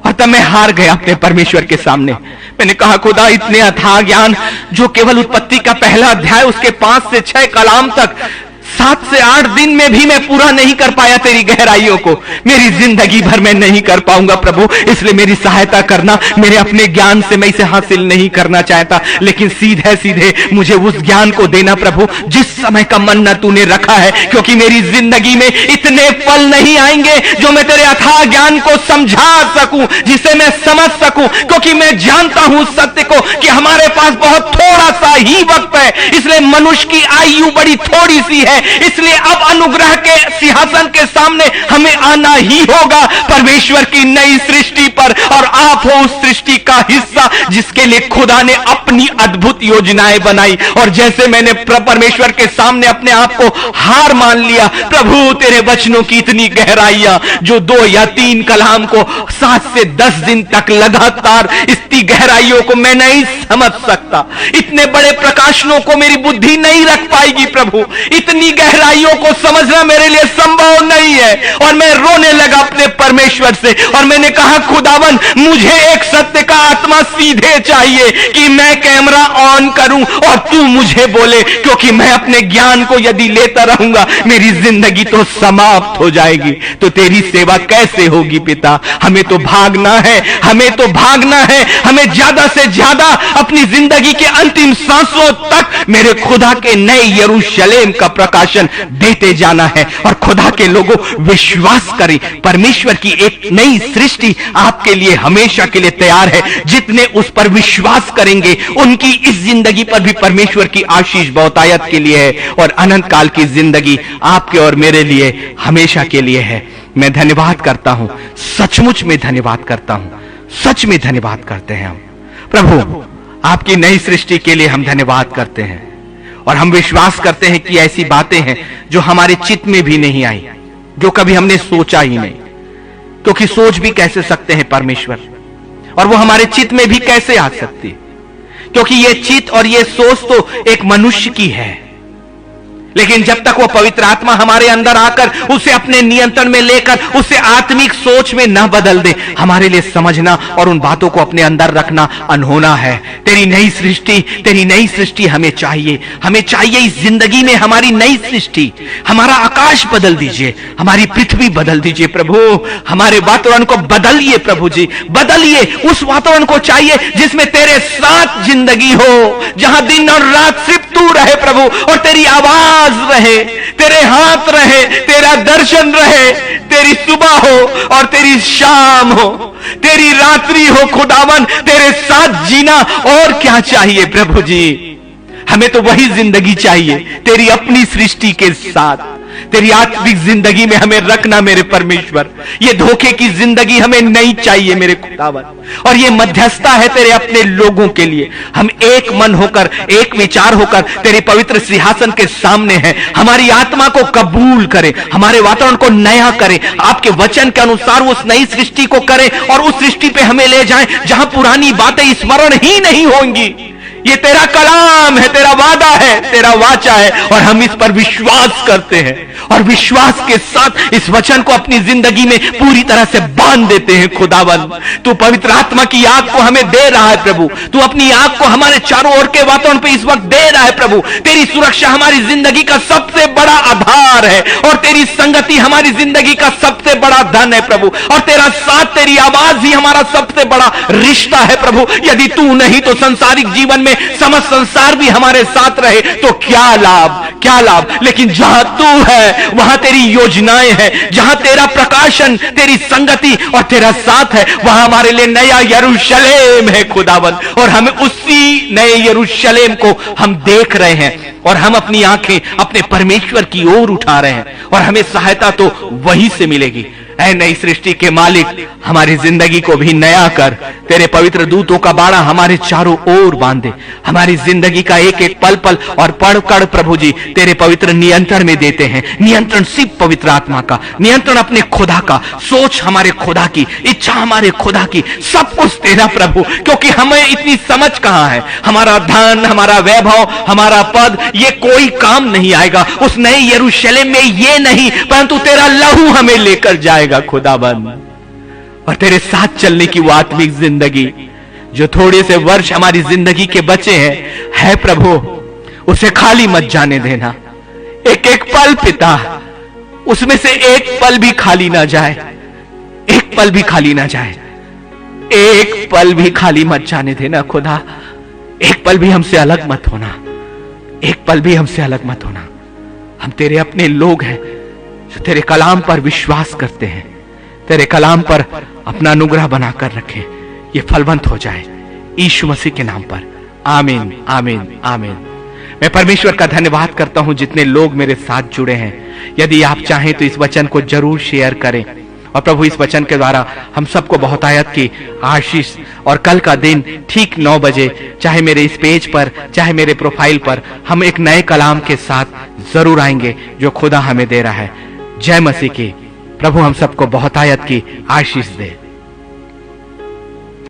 और तब मैं हार गया अपने परमेश्वर के सामने। मैंने कहा, खुदा, इतने अथाह ज्ञान जो केवल उत्पत्ति का पहला अध्याय उसके 5 से 6 कलाम तक 7 से 8 दिन में भी मैं पूरा नहीं कर पाया तेरी गहराइयों को, मेरी जिंदगी भर मैं नहीं कर पाऊंगा प्रभु। इसलिए मेरी सहायता करना। मेरे अपने ज्ञान से मैं इसे हासिल नहीं करना चाहता, लेकिन सीधे सीधे मुझे उस ज्ञान को देना प्रभु जिस समय का मन्ना तूने रखा है। क्योंकि मेरी जिंदगी में इतने पल नहीं आएंगे जो मैं तेरे अथाह ज्ञान को समझा सकूं, जिसे मैं समझ सकूं। क्योंकि मैं जानता हूं उस सत्य को कि हमारे पास बहुत थोड़ा सा ही वक्त है। इसलिए मनुष्य की आयु बड़ी थोड़ी सी है। इसलिए अब अनुग्रह के सिंहासन के सामने हमें आना ही होगा परमेश्वर की नई सृष्टि पर। और आप हो उस सृष्टि का हिस्सा जिसके लिए खुदा ने अपनी अद्भुत योजनाएं बनाई। और जैसे मैंने परमेश्वर के सामने अपने आप को हार मान लिया, प्रभु तेरे वचनों की इतनी गहराइयां जो 2 या 3 कलाम को 7 से 10 दिन तक लगातार इतनी गहराइयों को मैं नहीं समझ सकता। इतने बड़े प्रकाशनों को मेरी बुद्धि नहीं रख पाएगी प्रभु। इतनी गहराइयों को समझना मेरे लिए संभव नहीं है। और मैं रोने लगा अपने परमेश्वर से और मैंने कहा, खुदावन, मुझे एक सत्य का आत्मा सीधे चाहिए कि मैं कैमरा ऑन करूं और तू मुझे बोले। क्योंकि मैं अपने ज्ञान को यदि लेता रहूंगा मेरी जिंदगी तो समाप्त हो जाएगी। तो तेरी सेवा कैसे होगी पिता? हमें तो भागना है, हमें तो भागना है। हमें ज्यादा से ज्यादा अपनी जिंदगी के अंतिम सांसों तक मेरे खुदा के नए यरूशलेम का प्रकाशन देते जाना है। और खुदा के लोगों, विश्वास करें, परमेश्वर की एक नई सृष्टि आपके लिए हमेशा के लिए तैयार है। जितने उस पर विश्वास करेंगे उनकी इस जिंदगी पर भी परमेश्वर की आशीष बहुतायत के लिए है। और अनंत काल की जिंदगी आपके और मेरे लिए हमेशा के लिए है। मैं धन्यवाद करता हूं, सचमुच में धन्यवाद करता हूं, सच में धन्यवाद करते हैं हम प्रभु। आपकी नई सृष्टि के लिए हम धन्यवाद करते हैं। और हम विश्वास करते हैं कि ऐसी बातें हैं जो हमारे चित्त में भी नहीं आई, जो कभी हमने सोचा ही नहीं। क्योंकि सोच भी कैसे सकते हैं परमेश्वर? और वो हमारे चित्त में भी कैसे आ सकती, क्योंकि ये चित्त और ये सोच तो एक मनुष्य की है। लेकिन जब तक वो पवित्र आत्मा हमारे अंदर आकर उसे अपने नियंत्रण में लेकर उसे आत्मिक सोच में न बदल दे, हमारे लिए समझना और उन बातों को अपने अंदर रखना अनहोना है। तेरी नई सृष्टि हमें चाहिए। हमें चाहिए इस जिंदगी में हमारी नई सृष्टि। हमारा आकाश बदल दीजिए, हमारी पृथ्वी बदल दीजिए प्रभु। हमारे वातावरण को बदलिए प्रभु जी, बदलिए। उस वातावरण को चाहिए जिसमें तेरे साथ जिंदगी हो, जहां दिन और रात सिर्फ तू रहे प्रभु, और तेरी आवाज रहे, तेरे हाथ रहे, तेरा दर्शन रहे, तेरी सुबह हो और तेरी शाम हो, तेरी रात्रि हो खुदावन, तेरे साथ जीना। और क्या चाहिए प्रभु जी? हमें तो वही जिंदगी चाहिए, तेरी अपनी सृष्टि के साथ। तेरी आत्मिक जिंदगी में हमें रखना मेरे परमेश्वर। ये धोखे की जिंदगी हमें नहीं चाहिए मेरे खुदावन। और ये मध्यस्थता है तेरे अपने लोगों के लिए। हम एक मन होकर, एक विचार होकर तेरे पवित्र सिंहासन के सामने हैं। हमारी आत्मा को कबूल करें, हमारे वातावरण को नया करें, आपके वचन के अनुसार उस नई सृष्टि को करें और उस सृष्टि पे हमें ले जाएं जहां पुरानी बातें स्मरण ही नहीं होंगी। ये तेरा कलाम है, तेरा वादा है, तेरा वाचा है, और हम इस पर विश्वास करते हैं और विश्वास के साथ इस वचन को अपनी जिंदगी में पूरी तरह से बांध देते हैं खुदावन। तू पवित्र आत्मा की आग को हमें दे रहा है प्रभु। तू अपनी आग को हमारे चारों ओर के वातावरण पे इस वक्त दे रहा है प्रभु। तेरी सुरक्षा हमारी जिंदगी का सबसे बड़ा आधार है और तेरी संगति हमारी जिंदगी का सबसे बड़ा धन है प्रभु। और तेरा साथ, तेरी आवाज ही हमारा सबसे बड़ा रिश्ता है प्रभु। यदि तू नहीं तो संसारिक जीवन में समस्त संसार भी हमारे साथ रहे तो क्या लाभ, क्या लाभ। लेकिन जहां तू है वहां तेरी योजनाएं हैं, जहां तेरा प्रकाशन, तेरी संगति और तेरा साथ है, वहां हमारे लिए नया यरूशलेम है खुदावन। और हमें उसी नए यरूशलेम को हम देख रहे हैं और हम अपनी आंखें अपने परमेश्वर की ओर उठा रहे हैं और हमें सहायता तो वहीं से मिलेगी। ऐ नई सृष्टि के मालिक, हमारी जिंदगी को भी नया कर। तेरे पवित्र दूतों का बाड़ा हमारे चारों ओर बांधे। हमारी जिंदगी का एक एक पल पल और पढ़ प्रभु जी तेरे पवित्र नियंत्रण में देते हैं। नियंत्रण सिर्फ पवित्र आत्मा का, नियंत्रण अपने खुदा का, सोच हमारे खुदा की, इच्छा हमारे खुदा की, सब कुछ तेरा प्रभु। क्योंकि हमें इतनी समझ कहां है। हमारा धन, हमारा वैभव, हमारा पद, ये कोई काम नहीं आएगा उस नए यरूशलेम में। ये नहीं, परंतु तेरा लहू हमें लेकर जाएगा खुदाबंद। और तेरे साथ चलने की वो आत्मिक जिंदगी जो थोड़े से वर्ष हमारी जिंदगी के बचे हैं, है प्रभु, उसे खाली मत जाने देना। एक एक पल पिता, उसमें से एक पल भी खाली ना जाए, एक पल भी खाली ना जाए, एक पल भी खाली मत जाने देना खुदा। एक पल भी हमसे अलग मत होना, एक पल भी हमसे अलग मत होना। हम तेरे अपने लोग हैं जो तेरे कलाम पर विश्वास करते हैं, तेरे कलाम पर अपना अनुग्रह बनाकर रखें। ये फलवंत हो जाए यीशु मसीह के नाम पर। आमीन, आमीन, आमीन। मैं परमेश्वर का धन्यवाद करता हूं जितने लोग मेरे साथ जुड़े हैं। यदि आप चाहें तो इस वचन को जरूर शेयर करें और प्रभु इस वचन के द्वारा हम सबको बहुतायत की आशीष। और कल का दिन ठीक 9 बजे, चाहे मेरे इस पेज पर, चाहे मेरे प्रोफाइल पर, हम एक नए कलाम के साथ जरूर आएंगे जो खुदा हमें दे रहा है। जय मसीह की। प्रभु हम सबको बहुतायत की आशीष दे।